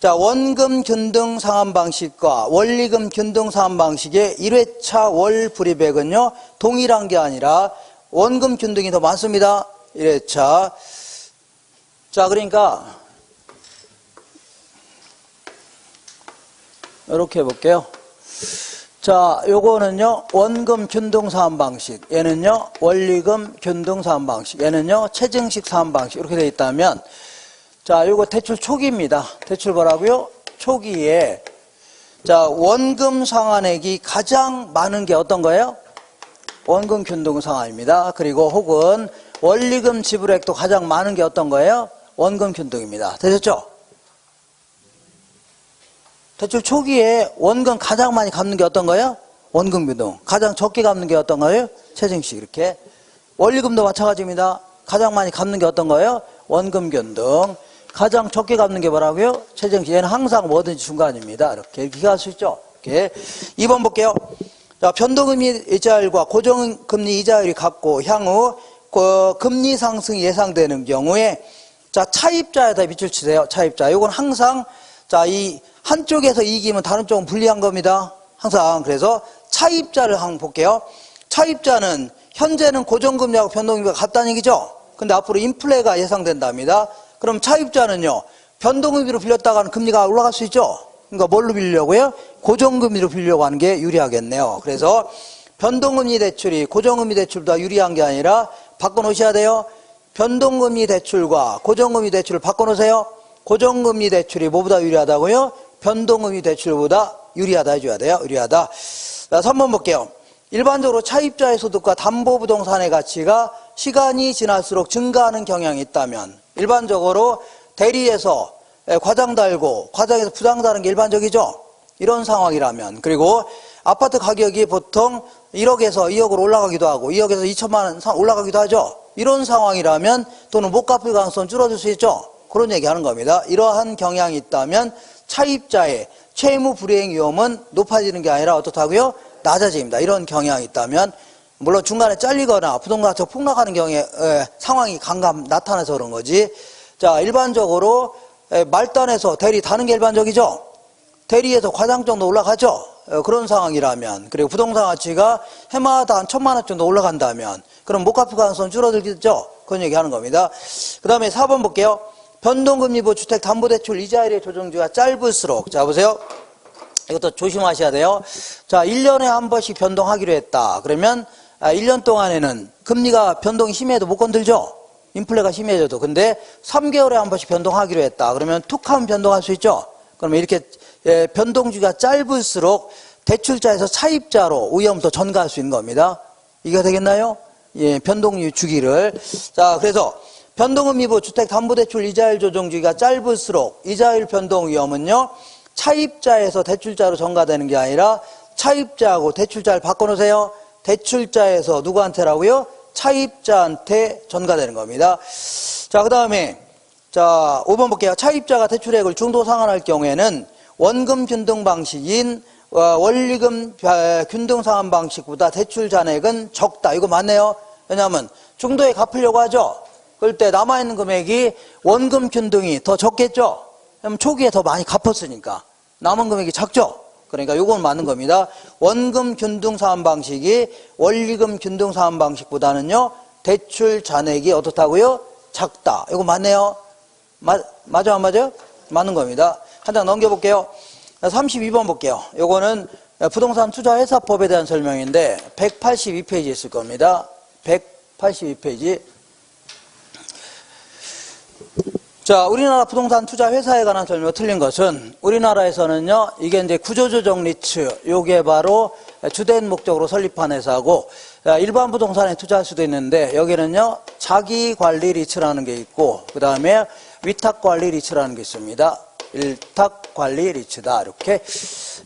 자, 원금 균등 상환 방식과 원리금 균등 상환 방식의 1회차 월 불이백은요, 동일한 게 아니라 원금 균등이 더 많습니다. 1회차. 자, 그러니까, 이렇게 해볼게요. 자, 요거는요, 원금 균등 사환 방식. 얘는요, 원리금 균등 사환 방식. 얘는요, 체증식 사환 방식. 이렇게 되어 있다면, 자, 요거 대출 초기입니다. 대출 뭐라고요? 초기에. 자, 원금 상환액이 가장 많은 게 어떤 거예요? 원금 균등 상환입니다. 그리고 혹은 원리금 지불액도 가장 많은 게 어떤 거예요? 원금 균등입니다. 되셨죠? 대출 초기에 원금 가장 많이 갚는 게 어떤 거예요? 원금 균등. 가장 적게 갚는 게 어떤 거예요? 체증식. 이렇게. 원리금도 마찬가지입니다. 가장 많이 갚는 게 어떤 거예요? 원금 균등. 가장 적게 갚는 게 뭐라고요? 체증식. 얘는 항상 뭐든지 중간입니다. 이렇게 할 수 있죠? 이렇게. 2번 볼게요. 자, 변동금리 이자율과 고정금리 이자율이 같고 향후 금리 상승이 예상되는 경우에, 자, 차입자에다 밑줄 치세요. 차입자. 이건 항상, 자, 이 한쪽에서 이기면 다른 쪽은 불리한 겁니다. 항상. 그래서 차입자를 한번 볼게요. 차입자는 현재는 고정금리하고 변동금리가 같다는 얘기죠. 근데 앞으로 인플레가 예상된답니다. 그럼 차입자는요, 변동금리로 빌렸다가는 금리가 올라갈 수 있죠. 그러니까 뭘로 빌리려고요? 고정금리로 빌리려고 하는 게 유리하겠네요. 그래서 변동금리 대출이 고정금리 대출보다 유리한 게 아니라 바꿔놓으셔야 돼요. 변동금리 대출과 고정금리 대출을 바꿔놓으세요. 고정금리 대출이 뭐보다 유리하다고요? 변동금리 대출보다 유리하다 해줘야 돼요. 유리하다. 자, 3번 볼게요. 일반적으로 차입자의 소득과 담보부동산의 가치가 시간이 지날수록 증가하는 경향이 있다면, 일반적으로 대리에서 과장 달고 과장에서 부장 다는 게 일반적이죠. 이런 상황이라면, 그리고 아파트 가격이 보통 1억에서 2억으로 올라가기도 하고 2억에서 2천만 원 올라가기도 하죠. 이런 상황이라면 또는 못 갚을 가능성 줄어들 수 있죠. 그런 얘기하는 겁니다. 이러한 경향이 있다면 차입자의 채무 불이행 위험은 높아지는 게 아니라 어떻다고요? 낮아집니다. 이런 경향이 있다면, 물론 중간에 잘리거나 부동산 가치가 폭락하는 경우에 상황이 강감 나타나서 그런 거지. 자, 일반적으로 말단에서 대리 다는 게 일반적이죠. 대리에서 과장 정도 올라가죠. 그런 상황이라면, 그리고 부동산 가치가 해마다 한 1,000만 원 정도 올라간다면, 그럼 못 갚을 가능성 줄어들겠죠. 그런 얘기하는 겁니다. 그 다음에 4번 볼게요. 변동금리부 주택담보대출 이자율의 조정주가 짧을수록, 자 보세요. 이것도 조심하셔야 돼요. 자, 1년에 한 번씩 변동하기로 했다. 그러면 1년 동안에는 금리가 변동이 심해도 못 건들죠. 인플레가 심해져도. 근데 3개월에 한 번씩 변동하기로 했다. 그러면 툭 하면 변동할 수 있죠. 그러면 이렇게 변동주기가 짧을수록 대출자에서 차입자로 위험도 전가할 수 있는 겁니다. 이게 되겠나요? 예, 변동주 주기를. 자, 그래서 변동금리부 주택담보대출 이자율 조정주기가 짧을수록 이자율 변동 위험은요, 차입자에서 대출자로 전가되는 게 아니라 차입자하고 대출자를 바꿔놓으세요. 대출자에서 누구한테라고요? 차입자한테 전가되는 겁니다. 자, 그 다음에, 자, 5번 볼게요. 차입자가 대출액을 중도 상환할 경우에는 원금 균등 방식인 원리금 균등 상환 방식보다 대출 잔액은 적다. 이거 맞네요. 왜냐하면 중도에 갚으려고 하죠. 그럴 때 남아있는 금액이 원금 균등이 더 적겠죠. 그럼 초기에 더 많이 갚았으니까 남은 금액이 작죠. 그러니까 요건 맞는 겁니다. 원금 균등 상환 방식이 원리금 균등 상환 방식보다는요, 대출 잔액이 어떻다고요? 작다. 이거 맞네요. 맞아, 안 맞아요? 맞는 겁니다. 한 장 넘겨볼게요. 32번 볼게요. 요거는 부동산 투자회사법에 대한 설명인데 182페이지 있을 겁니다. 182페이지. 자, 우리나라 부동산 투자 회사에 관한 설명 틀린 것은, 우리나라에서는요, 이게 이제 구조조정 리츠, 요게 바로 주된 목적으로 설립한 회사고, 일반 부동산에 투자할 수도 있는데, 여기는요, 자기관리 리츠라는 게 있고, 그 다음에 위탁관리 리츠라는 게 있습니다. 일탁관리 리츠다. 이렇게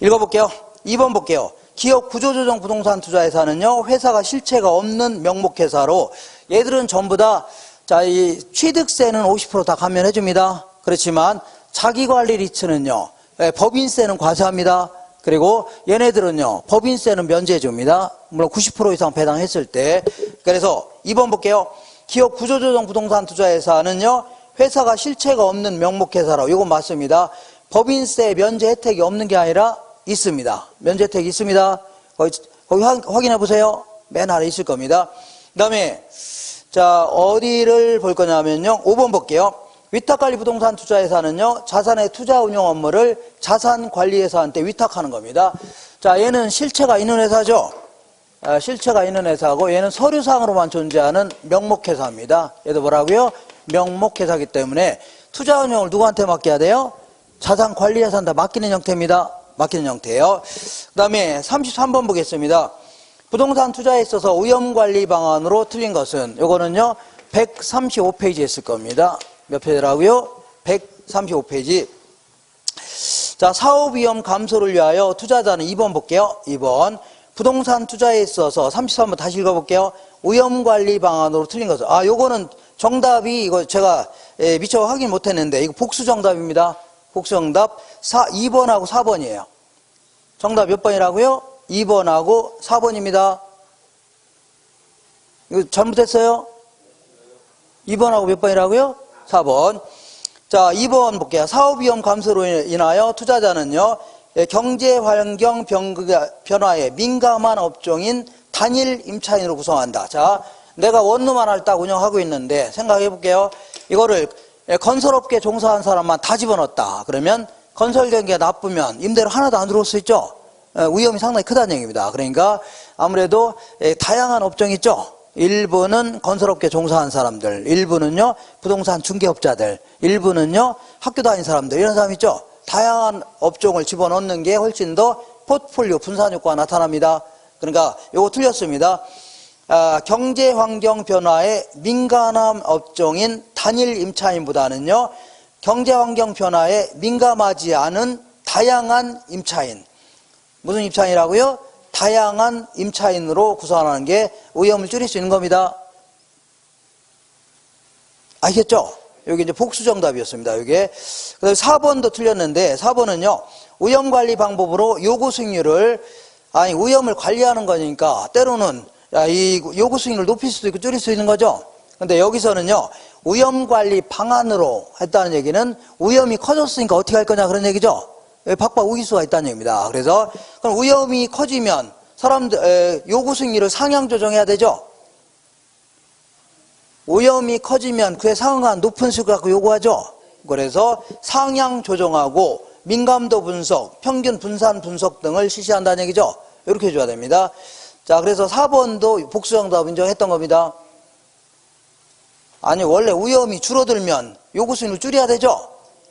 읽어볼게요. 2번 볼게요. 기업 구조조정 부동산 투자회사는요, 회사가 실체가 없는 명목회사로, 얘들은 전부 다 자, 이 취득세는 50% 다 감면해 줍니다. 그렇지만 자기관리 리츠는요, 법인세는 과세합니다. 그리고 얘네들은요, 법인세는 면제해 줍니다. 물론 90% 이상 배당했을 때. 그래서 2번 볼게요. 기업 구조조정 부동산 투자회사는요, 회사가 실체가 없는 명목회사라고. 이건 맞습니다. 법인세 면제 혜택이 없는 게 아니라 있습니다. 면제 혜택이 있습니다. 거기 확인해 보세요. 맨 아래 있을 겁니다. 그 다음에, 자, 어디를 볼 거냐면요. 5번 볼게요. 위탁관리 부동산 투자회사는요, 자산의 투자 운용 업무를 자산관리회사한테 위탁하는 겁니다. 자, 얘는 실체가 있는 회사죠. 실체가 있는 회사고, 얘는 서류상으로만 존재하는 명목회사입니다. 얘도 뭐라고요? 명목회사이기 때문에 투자 운용을 누구한테 맡겨야 돼요? 자산관리회사한테 맡기는 형태입니다. 맡기는 형태예요. 그 다음에 33번 보겠습니다. 부동산 투자에 있어서 위험관리 방안으로 틀린 것은, 요거는요, 135페이지에 있을 겁니다. 몇 페이지라고요? 135페이지. 자, 사업위험 감소를 위하여 투자자는 2번 볼게요. 2번. 부동산 투자에 있어서 33번 다시 읽어볼게요. 위험관리 방안으로 틀린 것은. 요거는 정답이, 이거 제가 미처 확인 못했는데, 이거 복수 정답입니다. 복수 정답. 2번하고 4번이에요. 정답 몇 번이라고요? 2번하고 4번입니다. 이거 잘못했어요? 2번하고 몇 번이라고요? 4번. 자, 2번 볼게요. 사업위험 감소로 인하여 투자자는요, 경제환경 변화에 민감한 업종인 단일 임차인으로 구성한다. 자, 내가 원룸만 딱 운영하고 있는데 생각해 볼게요. 이거를 건설업계 종사한 사람만 다 집어넣었다. 그러면 건설 경기가 나쁘면 임대료 하나도 안 들어올 수 있죠. 위험이 상당히 크다는 얘기입니다. 그러니까 아무래도 다양한 업종이 있죠. 일부는 건설업계 종사한 사람들, 일부는요 부동산 중개업자들, 일부는요 학교 다닌 사람들, 이런 사람 있죠. 다양한 업종을 집어넣는 게 훨씬 더 포트폴리오 분산 효과가 나타납니다. 그러니까 요거 틀렸습니다. 경제환경 변화에 민감한 업종인 단일 임차인보다는요, 경제환경 변화에 민감하지 않은 다양한 임차인. 무슨 임차인이라고요? 다양한 임차인으로 구성하는 게 위험을 줄일 수 있는 겁니다. 알겠죠? 여기 이제 복수 정답이었습니다. 이게. 그다음에 4번도 틀렸는데, 4번은요, 위험관리 방법으로 요구 수익률을, 위험을 관리하는 거니까, 때로는, 이 요구 수익률을 높일 수도 있고 줄일 수 있는 거죠. 근데 여기서는요, 위험관리 방안으로 했다는 얘기는 위험이 커졌으니까 어떻게 할 거냐 그런 얘기죠. 박박 우길 수가 있다는 얘기입니다. 그래서 그럼 위험이 커지면 사람들 요구 수익률을 상향 조정해야 되죠. 위험이 커지면 그에 상응한 높은 수익을 갖고 요구하죠. 그래서 상향 조정하고 민감도 분석, 평균 분산 분석 등을 실시한다는 얘기죠. 이렇게 해줘야 됩니다. 자, 그래서 4번도 복수 정답 인정했던 겁니다. 아니, 원래 위험이 줄어들면 요구 수익률을 줄여야 되죠.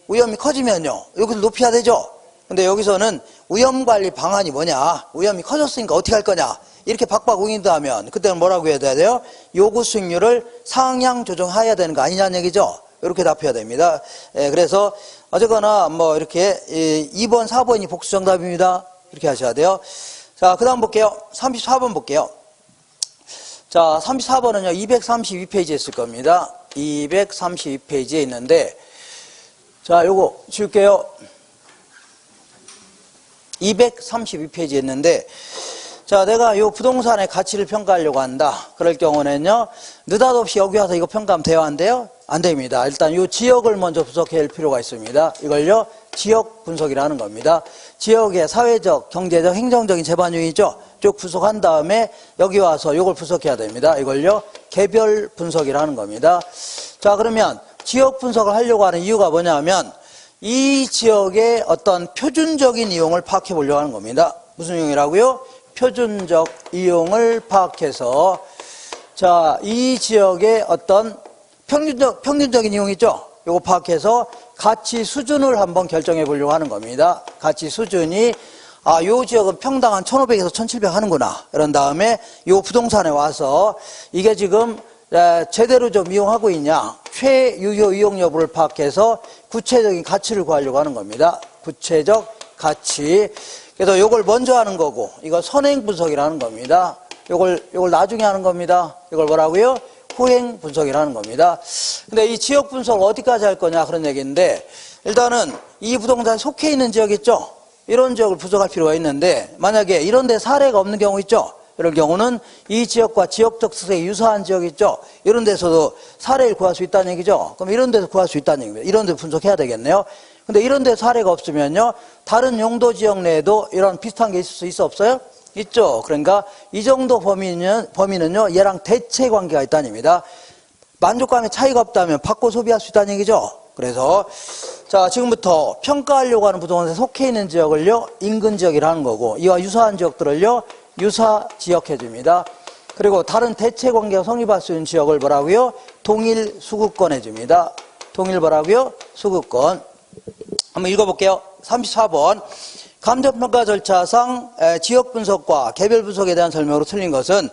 위험이 커지면요, 요구를 높여야 되죠. 근데 여기서는 위험관리 방안이 뭐냐, 위험이 커졌으니까 어떻게 할 거냐, 이렇게 박박 우긴다 하면 그때는 뭐라고 해야 돼요? 요구 수익률을 상향 조정해야 되는 거 아니냐는 얘기죠. 이렇게 답해야 됩니다. 그래서 어쨌거나 뭐 이렇게 2번, 4번이 복수 정답입니다. 이렇게 하셔야 돼요. 자, 그 다음 볼게요. 34번 볼게요. 자, 34번은요, 232페이지에 있을 겁니다. 232페이지에 있는데, 자, 요거 지울게요. 232페이지에 있는데, 자, 내가 요 부동산의 가치를 평가하려고 한다. 그럴 경우는요, 느닷없이 여기 와서 이거 평가하면 돼요? 안 돼요? 안 됩니다. 일단 요 지역을 먼저 분석해야 할 필요가 있습니다. 이걸요, 지역 분석이라는 겁니다. 지역의 사회적, 경제적, 행정적인 재반 요인이죠. 쭉 분석한 다음에 여기 와서 이걸 분석해야 됩니다. 이걸요, 개별 분석이라는 겁니다. 자, 그러면 지역 분석을 하려고 하는 이유가 뭐냐면 이 지역의 어떤 표준적인 이용을 파악해 보려고 하는 겁니다. 무슨 이용이라고요? 표준적 이용을 파악해서, 자, 이 지역의 어떤 평균적인 이용이 있죠? 요거 파악해서 가치 수준을 한번 결정해 보려고 하는 겁니다. 가치 수준이, 요 지역은 평당 한 1,500에서 1,700 하는구나. 그런 다음에 요 부동산에 와서 이게 지금 제대로 좀 이용하고 있냐, 최유효 이용 여부를 파악해서 구체적인 가치를 구하려고 하는 겁니다. 구체적 가치. 그래서 요걸 먼저 하는 거고, 이거 선행 분석이라는 겁니다. 요걸 나중에 하는 겁니다. 이걸 뭐라고요? 후행 분석이라는 겁니다. 근데 이 지역 분석 어디까지 할 거냐 그런 얘기인데, 일단은 이 부동산에 속해 있는 지역 있죠? 이런 지역을 분석할 필요가 있는데, 만약에 이런 데 사례가 없는 경우 있죠? 이런 경우는 이 지역과 지역적 특색이 유사한 지역 있죠? 이런 데서도 사례를 구할 수 있다는 얘기죠? 그럼 이런 데서 구할 수 있다는 얘기입니다. 이런 데 분석해야 되겠네요. 근데 이런 데 사례가 없으면요, 다른 용도 지역 내에도 이런 비슷한 게 있을 수 있어 없어요? 있죠. 그러니까 이 정도 범위는요, 얘랑 대체 관계가 있다는 얘기입니다. 만족감의 차이가 없다면 바꿔 소비할 수 있다는 얘기죠. 그래서 자, 지금부터 평가하려고 하는 부동산에 속해 있는 지역을요, 인근 지역이라는 거고, 이와 유사한 지역들을요, 유사 지역 해줍니다. 그리고 다른 대체 관계가 성립할 수 있는 지역을 뭐라고요? 동일 수급권 해줍니다. 동일 뭐라고요? 수급권. 한번 읽어볼게요. 34번. 감정평가 절차상 지역 분석과 개별 분석에 대한 설명으로 틀린 것은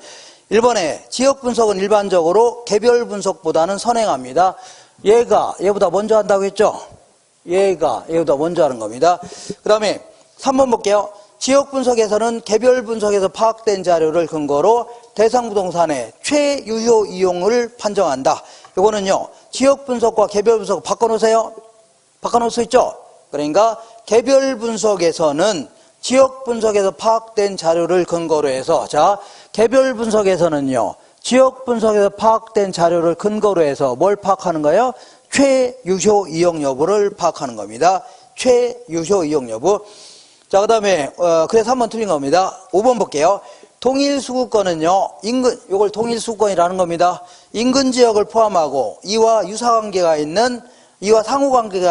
1번에 지역 분석은 일반적으로 개별 분석보다는 선행합니다. 얘보다 먼저 한다고 했죠? 얘보다 먼저 하는 겁니다. 그 다음에 3번 볼게요. 지역 분석에서는 개별 분석에서 파악된 자료를 근거로 대상 부동산의 최유효 이용을 판정한다. 이거는요, 지역 분석과 개별 분석 바꿔놓으세요. 바꿔놓을 수 있죠? 그러니까 개별 분석에서는 지역 분석에서 파악된 자료를 근거로 해서, 자, 개별 분석에서는요, 지역 분석에서 파악된 자료를 근거로 해서 뭘 파악하는 거예요? 최유효 이용 여부를 파악하는 겁니다. 최유효 이용 여부. 자, 그 다음에 그래서 한번 틀린 겁니다. 5번 볼게요. 동일 수급권은요, 이걸 동일 수급권이라는 겁니다. 인근 지역을 포함하고 이와 상호관계가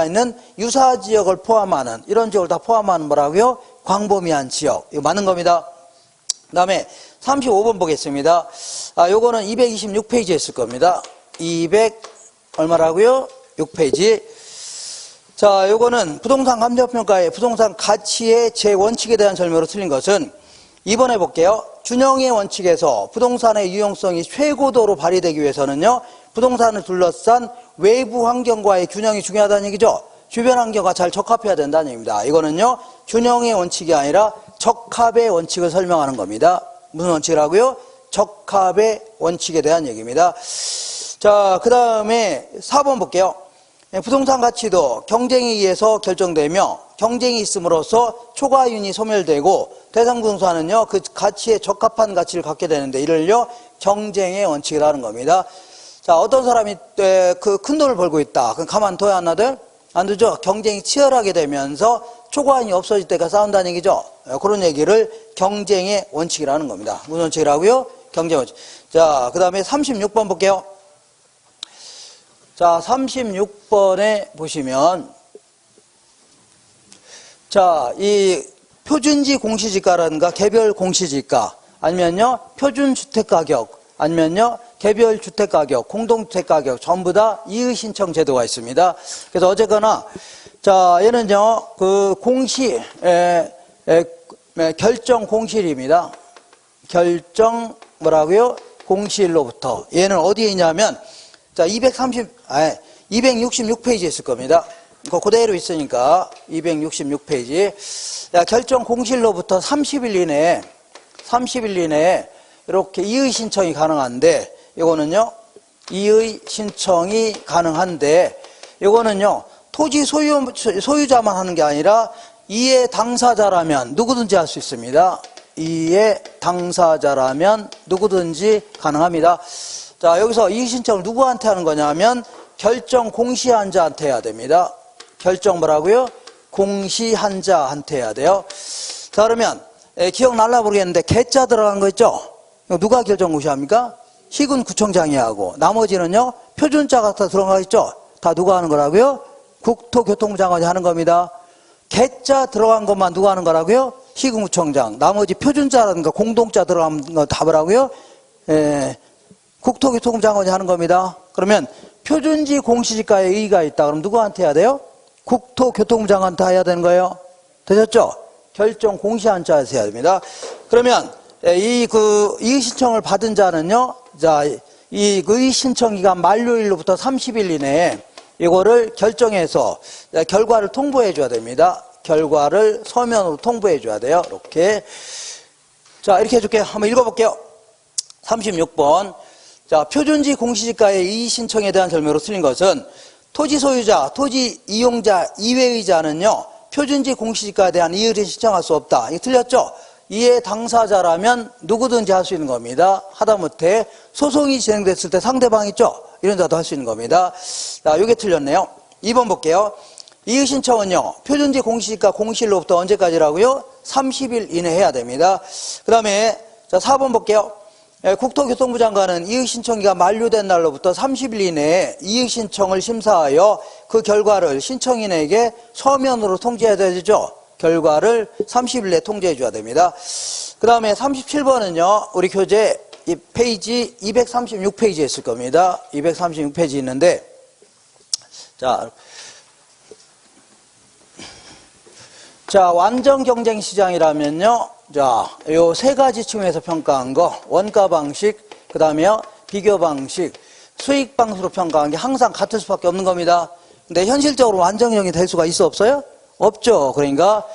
있는 유사 지역을 포함하는, 이런 지역을 다 포함하는 뭐라고요? 광범위한 지역. 이거 맞는 겁니다. 그 다음에 35번 보겠습니다. 요거는 226페이지에 있을 겁니다. 얼마라고요? 6페이지. 자, 요거는 부동산 감정평가의 부동산 가치의 제 원칙에 대한 설명으로 틀린 것은 2번 해볼게요. 준영의 원칙에서 부동산의 유용성이 최고도로 발휘되기 위해서는요, 부동산을 둘러싼 외부 환경과의 균형이 중요하다는 얘기죠. 주변 환경과 잘 적합해야 된다는 얘기입니다. 이거는요, 준영의 원칙이 아니라 적합의 원칙을 설명하는 겁니다. 무슨 원칙이라고요? 적합의 원칙에 대한 얘기입니다. 자, 그 다음에 4번 볼게요. 부동산 가치도 경쟁에 의해서 결정되며 경쟁이 있음으로써 초과이윤이 소멸되고 대상 부동산은요, 그 가치에 적합한 가치를 갖게 되는데, 이를요 경쟁의 원칙이라는 겁니다. 자, 어떤 사람이 그 큰 돈을 벌고 있다. 그럼 가만둬야 하나들? 안 두죠. 경쟁이 치열하게 되면서 초과이윤이 없어질 때가 싸운다는 얘기죠. 그런 얘기를 경쟁의 원칙이라는 겁니다. 무슨 원칙이라고요? 경쟁 원칙. 자, 그 다음에 36번 볼게요. 자, 36번에 보시면, 자, 이 표준지 공시지가라든가 개별 공시지가, 아니면요 표준주택가격, 아니면요 개별 주택가격, 공동주택가격, 전부 다 이의신청 제도가 있습니다. 그래서 어쨌거나, 자, 얘는요 그 결정 공실입니다. 결정 뭐라고요? 공실로부터. 얘는 어디에 있냐면, 자, 266페이지에 있을 겁니다. 그대로 있으니까 266페이지. 자, 결정 공실로부터 30일 이내에 이렇게 이의 신청이 가능한데, 이거는요 이의 신청이 가능한데, 이거는요 토지 소유자만 하는 게 아니라 이의 당사자라면 누구든지 할 수 있습니다. 이의 당사자라면 누구든지 가능합니다. 자, 여기서 이의 신청을 누구한테 하는 거냐면 결정 공시한 자한테 해야 됩니다. 결정 뭐라고요? 공시한 자한테 해야 돼요. 자, 그러면 기억날라 모르겠는데 개자 들어간 거 있죠? 이거 누가 결정 공시합니까? 시군구청장이 하고, 나머지는요 표준자가 다 들어가 있죠? 다 누가 하는 거라고요? 국토교통부 장관이 하는 겁니다. 개자 들어간 것만 누가 하는 거라고요? 시군구청장. 나머지 표준자라든가 공동자 들어간 거 다 뭐라고요? 국토교통부 장관이 하는 겁니다. 그러면 표준지 공시지가에 의의가 있다. 그럼 누구한테 해야 돼요? 국토교통부 장관한테 해야 되는 거예요. 되셨죠? 결정 공시한 자에서 해야 됩니다. 그러면 이의 신청을 받은 자는요, 자, 이 의의 신청 기간 만료일로부터 30일 이내에 이거를 결정해서 결과를 통보해 줘야 됩니다. 결과를 서면으로 통보해 줘야 돼요. 이렇게. 자, 이렇게 해줄게요. 한번 읽어볼게요. 36번. 자, 표준지 공시지가의 이의 신청에 대한 설명으로 틀린 것은 토지 소유자, 토지 이용자 이외의 자는요, 표준지 공시지가에 대한 이의를 신청할 수 없다. 이거 틀렸죠? 이해 당사자라면 누구든지 할 수 있는 겁니다. 하다못해 소송이 진행됐을 때 상대방 있죠? 이런 자도 할 수 있는 겁니다. 자, 요게 틀렸네요. 2번 볼게요. 이의 신청은요, 표준지 공시지가 공시일로부터 언제까지라고요? 30일 이내 해야 됩니다. 그 다음에, 자, 4번 볼게요. 국토교통부 장관은 이의 신청기가 만료된 날로부터 30일 이내에 이의 신청을 심사하여 그 결과를 신청인에게 서면으로 통지해야 되죠. 결과를 30일 내에 통지해 줘야 됩니다. 그 다음에 37번은요, 우리 교재 이 페이지 236페이지에 있을 겁니다. 236페이지 있는데, 자, 완전 경쟁 시장이라면요, 자, 요 세 가지 층에서 평가한 거, 원가 방식, 그 다음에 비교 방식, 수익 방식으로 평가한 게 항상 같을 수밖에 없는 겁니다. 근데 현실적으로 완전 경쟁이 될 수가 있어 없어요? 없죠. 그러니까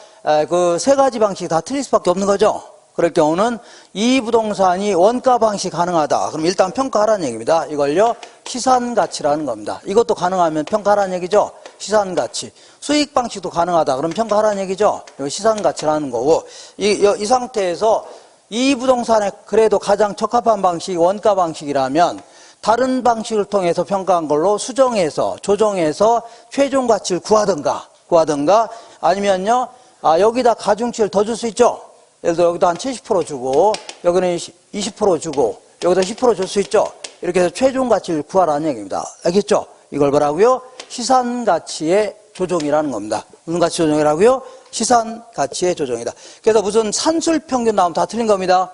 그 세 가지 방식이 다 틀릴 수밖에 없는 거죠. 그럴 경우는 이 부동산이 원가 방식 가능하다. 그럼 일단 평가하라는 얘기입니다. 이걸요, 시산가치라는 겁니다. 이것도 가능하면 평가하라는 얘기죠. 시산가치. 수익 방식도 가능하다. 그럼 평가하라는 얘기죠. 이거 시산가치라는 거고, 이 상태에서 이 부동산에 그래도 가장 적합한 방식이 원가 방식이라면 다른 방식을 통해서 평가한 걸로 수정해서 조정해서 최종 가치를 구하든가 아니면요, 여기다 가중치를 더 줄 수 있죠. 예를 들어 여기다 한 70% 주고 여기는 20% 주고 여기다 10% 줄 수 있죠. 이렇게 해서 최종 가치를 구하라는 얘기입니다. 알겠죠? 이걸 뭐라고요? 시산 가치의 조정이라는 겁니다. 무슨 가치 조정이라고요? 시산 가치의 조정이다. 그래서 무슨 산술 평균 나오면 다 틀린 겁니다.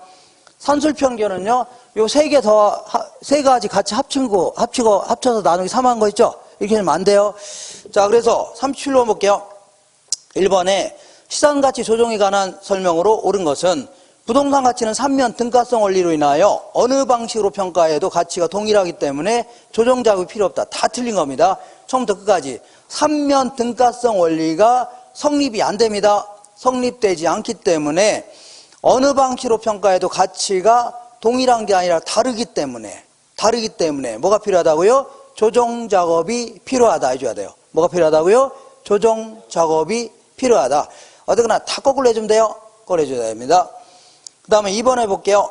산술 평균은요, 요 세 가지 같이 합쳐서 나누기 3한 거 있죠? 이렇게 하면 안 돼요. 자, 그래서 37번 볼게요. 1번에 시산가치 조정에 관한 설명으로 옳은 것은 부동산 가치는 삼면 등가성 원리로 인하여 어느 방식으로 평가해도 가치가 동일하기 때문에 조정 작업이 필요 없다. 다 틀린 겁니다. 처음부터 끝까지. 삼면 등가성 원리가 성립이 안 됩니다. 성립되지 않기 때문에 어느 방식으로 평가해도 가치가 동일한 게 아니라 다르기 때문에 뭐가 필요하다고요? 조정 작업이 필요하다 해줘야 돼요. 뭐가 필요하다고요? 조정 작업이 필요하다. 어쨌거나 다 거꾸로 해주면 돼요. 거꾸로 해줘야 됩니다. 그 다음에 2번 해볼게요.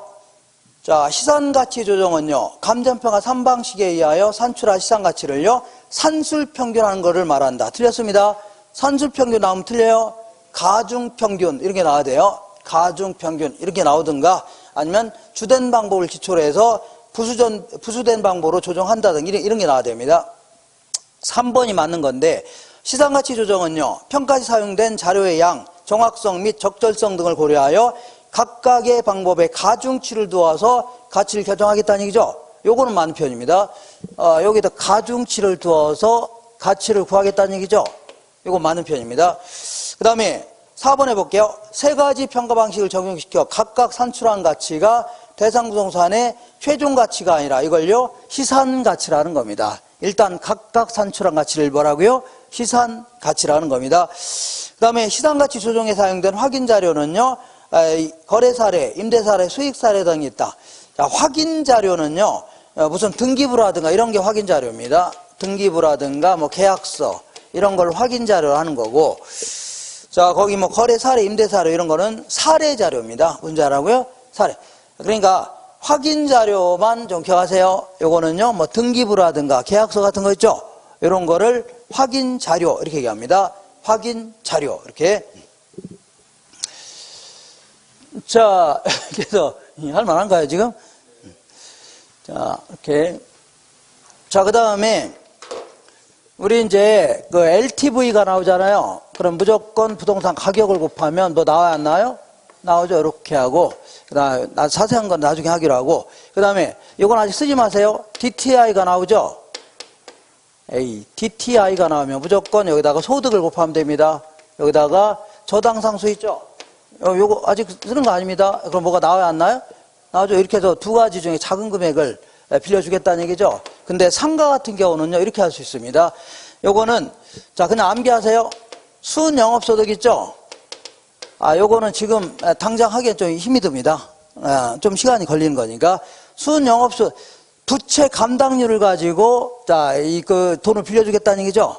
자, 시산가치 조정은요, 감정평가 3방식에 의하여 산출한 시산가치를요, 산술평균하는 거를 말한다. 틀렸습니다. 산술평균 나오면 틀려요. 가중평균 이렇게 나와야 돼요. 가중평균 이렇게 나오든가 아니면 주된 방법을 기초로 해서 부수된 방법으로 조정한다든가 이런 게 나와야 됩니다. 3번이 맞는 건데, 시산가치 조정은요, 평가시 사용된 자료의 양, 정확성 및 적절성 등을 고려하여 각각의 방법에 가중치를 두어서 가치를 결정하겠다는 얘기죠. 요거는 맞는 편입니다. 여기다 가중치를 두어서 가치를 구하겠다는 얘기죠. 요거 맞는 편입니다. 그 다음에 4번 해볼게요. 세 가지 평가 방식을 적용시켜 각각 산출한 가치가 대상 부동산의 최종 가치가 아니라 이걸요, 시산 가치라는 겁니다. 일단 각각 산출한 가치를 뭐라고요? 시산 가치라는 겁니다. 그 다음에 시산 가치 조정에 사용된 확인 자료는요, 거래 사례, 임대 사례, 수익 사례 등이 있다. 자, 확인 자료는요, 무슨 등기부라든가 이런 게 확인 자료입니다. 등기부라든가 뭐 계약서 이런 걸 확인 자료로 하는 거고, 자, 거기 뭐 거래 사례, 임대 사례 이런 거는 사례 자료입니다. 무슨 자료라고요? 사례. 그러니까 확인 자료만 좀 기억하세요. 요거는요, 뭐 등기부라든가 계약서 같은 거 있죠? 이런 거를 확인 자료 이렇게 얘기합니다. 확인 자료 이렇게. 자, 그래서 할 만한가요 지금? 자, 이렇게. 자, 그 다음에 우리 이제 그 LTV가 나오잖아요. 그럼 무조건 부동산 가격을 곱하면 뭐 나와요 안 나와요? 나오죠. 이렇게 하고. 그다음에 자세한 건 나중에 하기로 하고. 그다음에 이건 아직 쓰지 마세요. DTI가 나오죠. DTI가 나오면 무조건 여기다가 소득을 곱하면 됩니다. 여기다가 저당상수 있죠. 요거 아직 쓰는 거 아닙니다. 그럼 뭐가 나와요 안 나와요? 나오죠. 이렇게 해서 두 가지 중에 작은 금액을 빌려주겠다는 얘기죠. 근데 상가 같은 경우는요, 이렇게 할 수 있습니다. 요거는 자, 그냥 암기하세요. 순영업소득 있죠. 요거는 지금 당장 하기엔 좀 힘이 듭니다. 좀 시간이 걸리는 거니까. 순영업소, 부채 감당률을 가지고 자, 그 돈을 빌려주겠다는 얘기죠.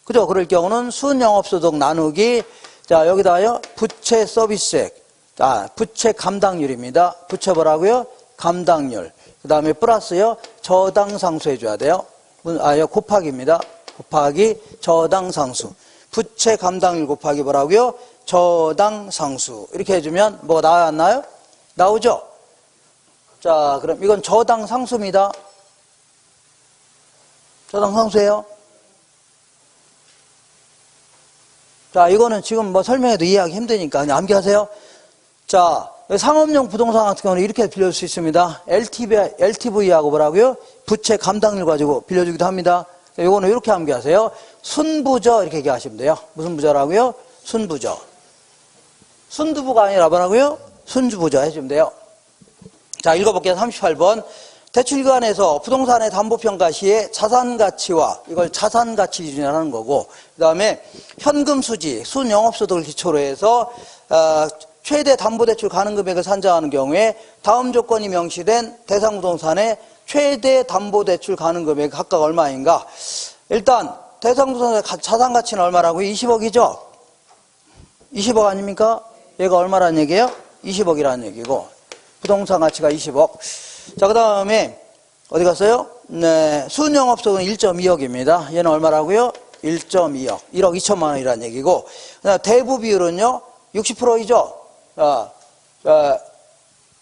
그죠? 그럴 경우는 순영업소득 나누기 자, 여기다가요 부채 서비스액. 자, 부채 감당률입니다. 부채 뭐라고요? 감당률. 그 다음에 플러스요 저당상수 해줘야 돼요. 곱하기입니다. 곱하기 저당상수. 부채 감당률 곱하기 뭐라고요? 저당상수. 이렇게 해주면 뭐가 나와야 안 나요? 나오죠? 자, 그럼 이건 저당상수입니다. 저당상수예요. 자, 이거는 지금 뭐 설명해도 이해하기 힘드니까 그냥 암기하세요. 자, 상업용 부동산 같은 경우는 이렇게 빌려줄 수 있습니다. LTV하고 뭐라고요? 부채 감당률 가지고 빌려주기도 합니다. 이거는 이렇게 암기하세요. 순부저 이렇게 얘기하시면 돼요. 무슨 부저라고요? 순부저. 순두부가 아니라 뭐라고요? 순주부저 해주면 돼요. 자, 읽어볼게요. 38번. 대출기관에서 부동산의 담보평가 시에 자산가치와 이걸 자산가치 기준이라고 하는 거고 그 다음에 현금수지, 순영업소득을 기초로 해서 최대 담보대출 가능금액을 산정하는 경우에 다음 조건이 명시된 대상부동산의 최대 담보대출 가능금액 각각 얼마인가? 일단 대상부동산의 자산가치는 얼마라고요? 20억이죠? 20억 아닙니까? 얘가 얼마라는 얘기예요? 20억이라는 얘기고 부동산 가치가 20억. 자, 그 다음에 어디 갔어요? 네, 순영업소득은 1.2억입니다. 얘는 얼마라고요? 1.2억. 1억 2천만 원이라는 얘기고 그다음 대부 비율은요? 60%이죠?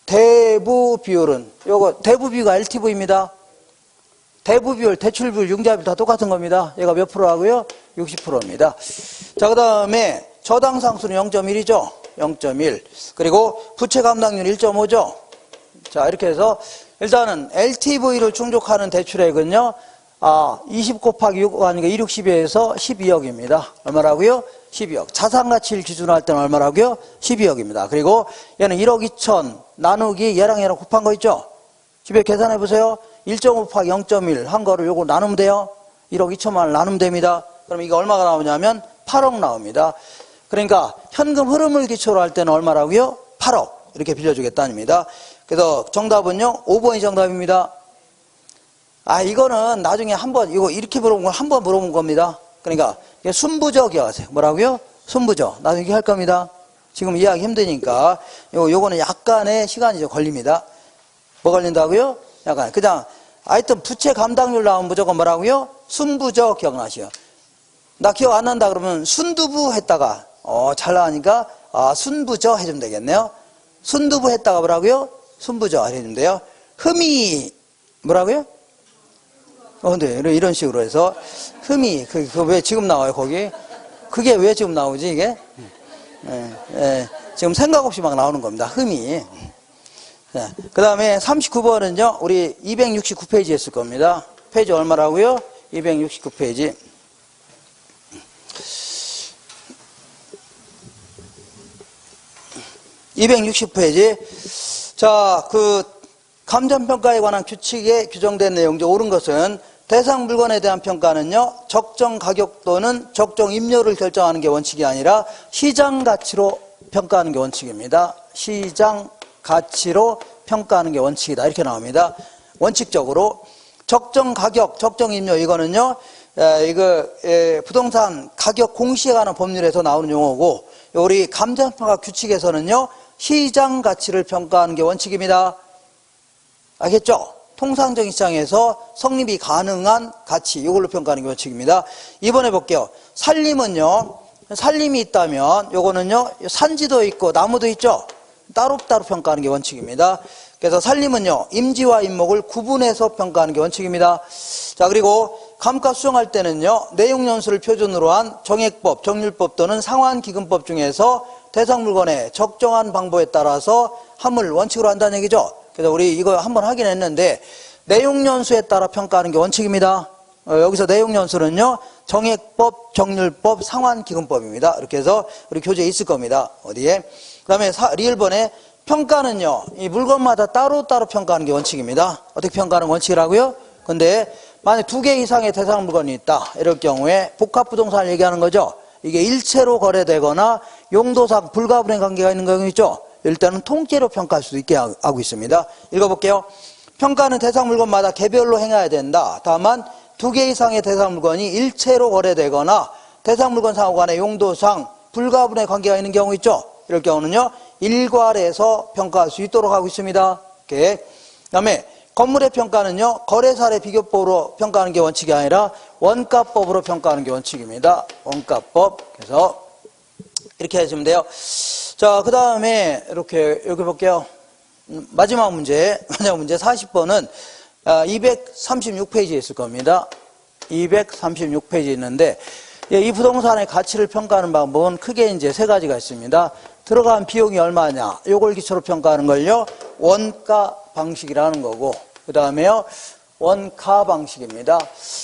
대부 비율은 요거 대부 비율가 LTV입니다. 대부 비율, 대출 비율, 융자 비율 다 똑같은 겁니다. 얘가 몇 프로라고요? 60%입니다. 자, 그 다음에 저당 상수는 0.1이죠? 0.1. 그리고 부채 감당률 1.5죠? 자, 이렇게 해서 일단은 LTV를 충족하는 대출액은요, 20 곱하기 6, 아니까 2, 6, 12에서 12억입니다. 얼마라고요? 12억. 자산가치를 기준으로 할 때는 얼마라고요? 12억입니다. 그리고 얘는 1억 2천 나누기 얘랑 곱한 거 있죠? 집에 계산해 보세요. 1.5 곱하기 0.1 한 거를 요거 나누면 돼요. 1억 2천만 원 나누면 됩니다. 그럼 이게 얼마가 나오냐면 8억 나옵니다. 그러니까 현금 흐름을 기초로 할 때는 얼마라고요? 8억. 이렇게 빌려주겠다는 겁니다. 그래서 정답은요, 5번이 정답입니다. 이거는 나중에 한번, 이거 이렇게 물어본 건 한 번 물어본 겁니다. 그러니까, 순부저 기억하세요. 뭐라고요? 순부저. 나중에 할 겁니다. 지금 이해하기 힘드니까. 요거는 약간의 시간이 좀 걸립니다. 뭐 걸린다고요? 약간. 그냥, 하여튼 부채 감당률 나오면 무조건 뭐라고요? 순부저 기억나시오. 나 기억 안 난다 그러면 순두부 했다가, 잘 나가니까, 순부저 해주면 되겠네요. 순두부 했다가 뭐라고요? 순부저 해주면 돼요. 흠이, 뭐라고요? 근데 이런 식으로 해서 흠이 그 왜 지금 나와요 거기? 그게 왜 지금 나오지 이게? 지금 생각 없이 막 나오는 겁니다. 흠이. 그 다음에 39번은요 우리 269페이지 했을 겁니다. 페이지 얼마라고요? 269페이지. (260페이지) 자, 그 감정평가에 관한 규칙에 규정된 내용 중 옳은 것은 대상 물건에 대한 평가는요 적정 가격 또는 적정 임료를 결정하는 게 원칙이 아니라 시장 가치로 평가하는 게 원칙입니다. 시장 가치로 평가하는 게 원칙이다 이렇게 나옵니다. 원칙적으로 적정 가격, 적정 임료 이거는요 부동산 가격 공시에 관한 법률에서 나오는 용어고 우리 감정평가 규칙에서는요 시장 가치를 평가하는 게 원칙입니다. 알겠죠? 통상적인 시장에서 성립이 가능한 가치 이걸로 평가하는 게 원칙입니다. 이번에 볼게요. 산림은요 산림이 있다면 요거는요 산지도 있고 나무도 있죠? 따로따로 평가하는 게 원칙입니다. 그래서 산림은요 임지와 임목을 구분해서 평가하는 게 원칙입니다. 자, 그리고 감가 수정할 때는요 내용연수를 표준으로 한 정액법, 정률법 또는 상환기금법 중에서 대상 물건의 적정한 방법에 따라서 함을 원칙으로 한다는 얘기죠. 그래서 우리 이거 한번 하긴 했는데 내용연수에 따라 평가하는 게 원칙입니다. 여기서 내용연수는요 정액법, 정률법, 상환기금법입니다. 이렇게 해서 우리 교재에 있을 겁니다. 어디에? 그 다음에 리을번에 평가는요 이 물건마다 따로따로 평가하는 게 원칙입니다. 어떻게 평가하는 원칙이라고요? 근데 만약 2개 이상의 대상 물건이 있다 이럴 경우에 복합부동산을 얘기하는 거죠. 이게 일체로 거래되거나 용도상 불가분의 관계가 있는 경우 있죠. 일단은 통째로 평가할 수도 있게 하고 있습니다. 읽어볼게요. 평가는 대상 물건마다 개별로 행해야 된다. 다만 2개 이상의 대상 물건이 일체로 거래되거나 대상 물건 상호 간의 용도상 불가분의 관계가 있는 경우 있죠. 이럴 경우는요, 일괄해서 평가할 수 있도록 하고 있습니다. 그 다음에 건물의 평가는요, 거래 사례 비교법으로 평가하는 게 원칙이 아니라 원가법으로 평가하는 게 원칙입니다. 원가법. 그래서 이렇게 하시면 돼요. 자, 그 다음에 이렇게 여기 볼게요. 마지막 문제 40번은 236페이지에 있을 겁니다. 236페이지 있는데, 이 부동산의 가치를 평가하는 방법은 크게 이제 3가지가 있습니다. 들어간 비용이 얼마냐, 요걸 기초로 평가하는 걸요, 원가 방식이라는 거고, 그 다음에요, 원가 방식입니다.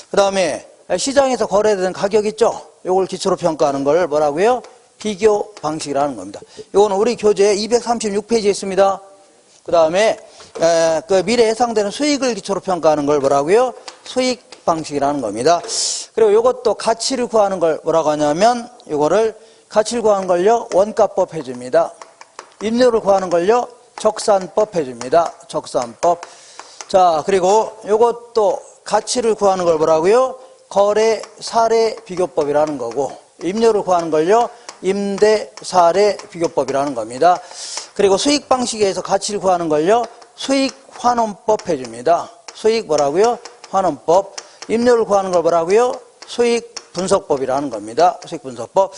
그 다음에 시장에서 거래되는 가격 있죠? 요걸 기초로 평가하는 걸 뭐라고요? 비교 방식이라는 겁니다. 요거는 우리 교재 236페이지에 있습니다. 그 다음에 그 미래 예상되는 수익을 기초로 평가하는 걸 뭐라고요? 수익 방식이라는 겁니다. 그리고 요것도 가치를 구하는 걸 뭐라고 하냐면, 요거를 가치를 구하는 걸요, 원가법 해줍니다. 임료를 구하는 걸요, 적산법 해줍니다. 적산법. 자, 그리고 요것도 가치를 구하는 걸 뭐라고요? 거래 사례 비교법이라는 거고, 임료를 구하는 걸요, 임대 사례 비교법이라는 겁니다. 그리고 수익 방식에서 가치를 구하는 걸요, 수익 환원법 해줍니다. 수익 뭐라고요? 환원법. 임료를 구하는 걸 뭐라고요? 수익 분석법이라는 겁니다. 수익 분석법.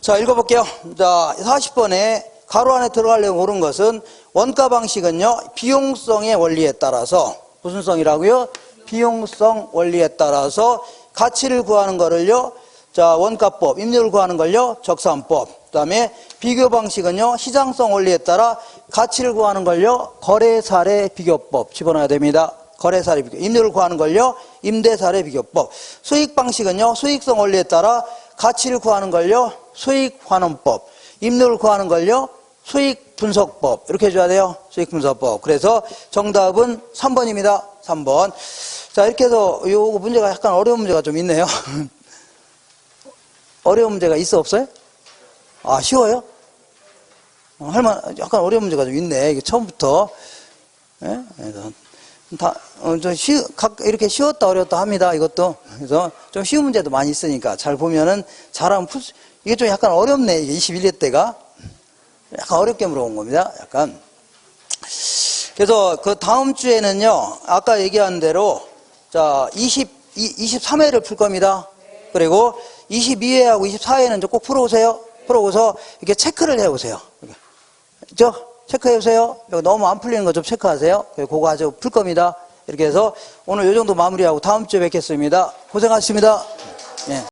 자, 읽어볼게요. 자, 40번에 가로 안에 들어가려고 옳은 것은, 원가 방식은요, 비용성의 원리에 따라서, 무슨 성이라고요? 비용성 원리에 따라서 가치를 구하는 거를요, 자, 원가법, 임료를 구하는 걸요, 적산법. 그 다음에 비교 방식은요, 시장성 원리에 따라 가치를 구하는 걸요, 거래 사례 비교법 집어넣어야 됩니다. 거래 사례 비교. 임료를 구하는 걸요, 임대 사례 비교법. 수익 방식은요, 수익성 원리에 따라 가치를 구하는 걸요, 수익 환원법. 임료를 구하는 걸요, 수익 분석법. 이렇게 해줘야 돼요. 수익 분석법. 그래서 정답은 3번입니다. 3번. 자, 이렇게 해서 요 문제가 약간 어려운 문제가 좀 있네요. 어려운 문제가 있어, 없어요? 아, 쉬워요? 약간 어려운 문제가 좀 있네. 이게 처음부터. 예? 이렇게 쉬웠다, 어려웠다 합니다. 이것도. 그래서 좀 쉬운 문제도 많이 있으니까 잘 보면은 잘하면 이게 좀 약간 어렵네. 이게 21회 때가. 약간 어렵게 물어본 겁니다. 약간. 그래서 그 다음 주에는요, 아까 얘기한 대로, 자, 23회를 풀 겁니다. 그리고 22회하고 24회는 꼭 풀어오세요. 풀어오서 이렇게 체크를 해오세요. 체크해보세요. 너무 안 풀리는 거 좀 체크하세요. 그거 아주 풀 겁니다. 이렇게 해서 오늘 이 정도 마무리하고 다음 주에 뵙겠습니다. 고생하셨습니다. 네.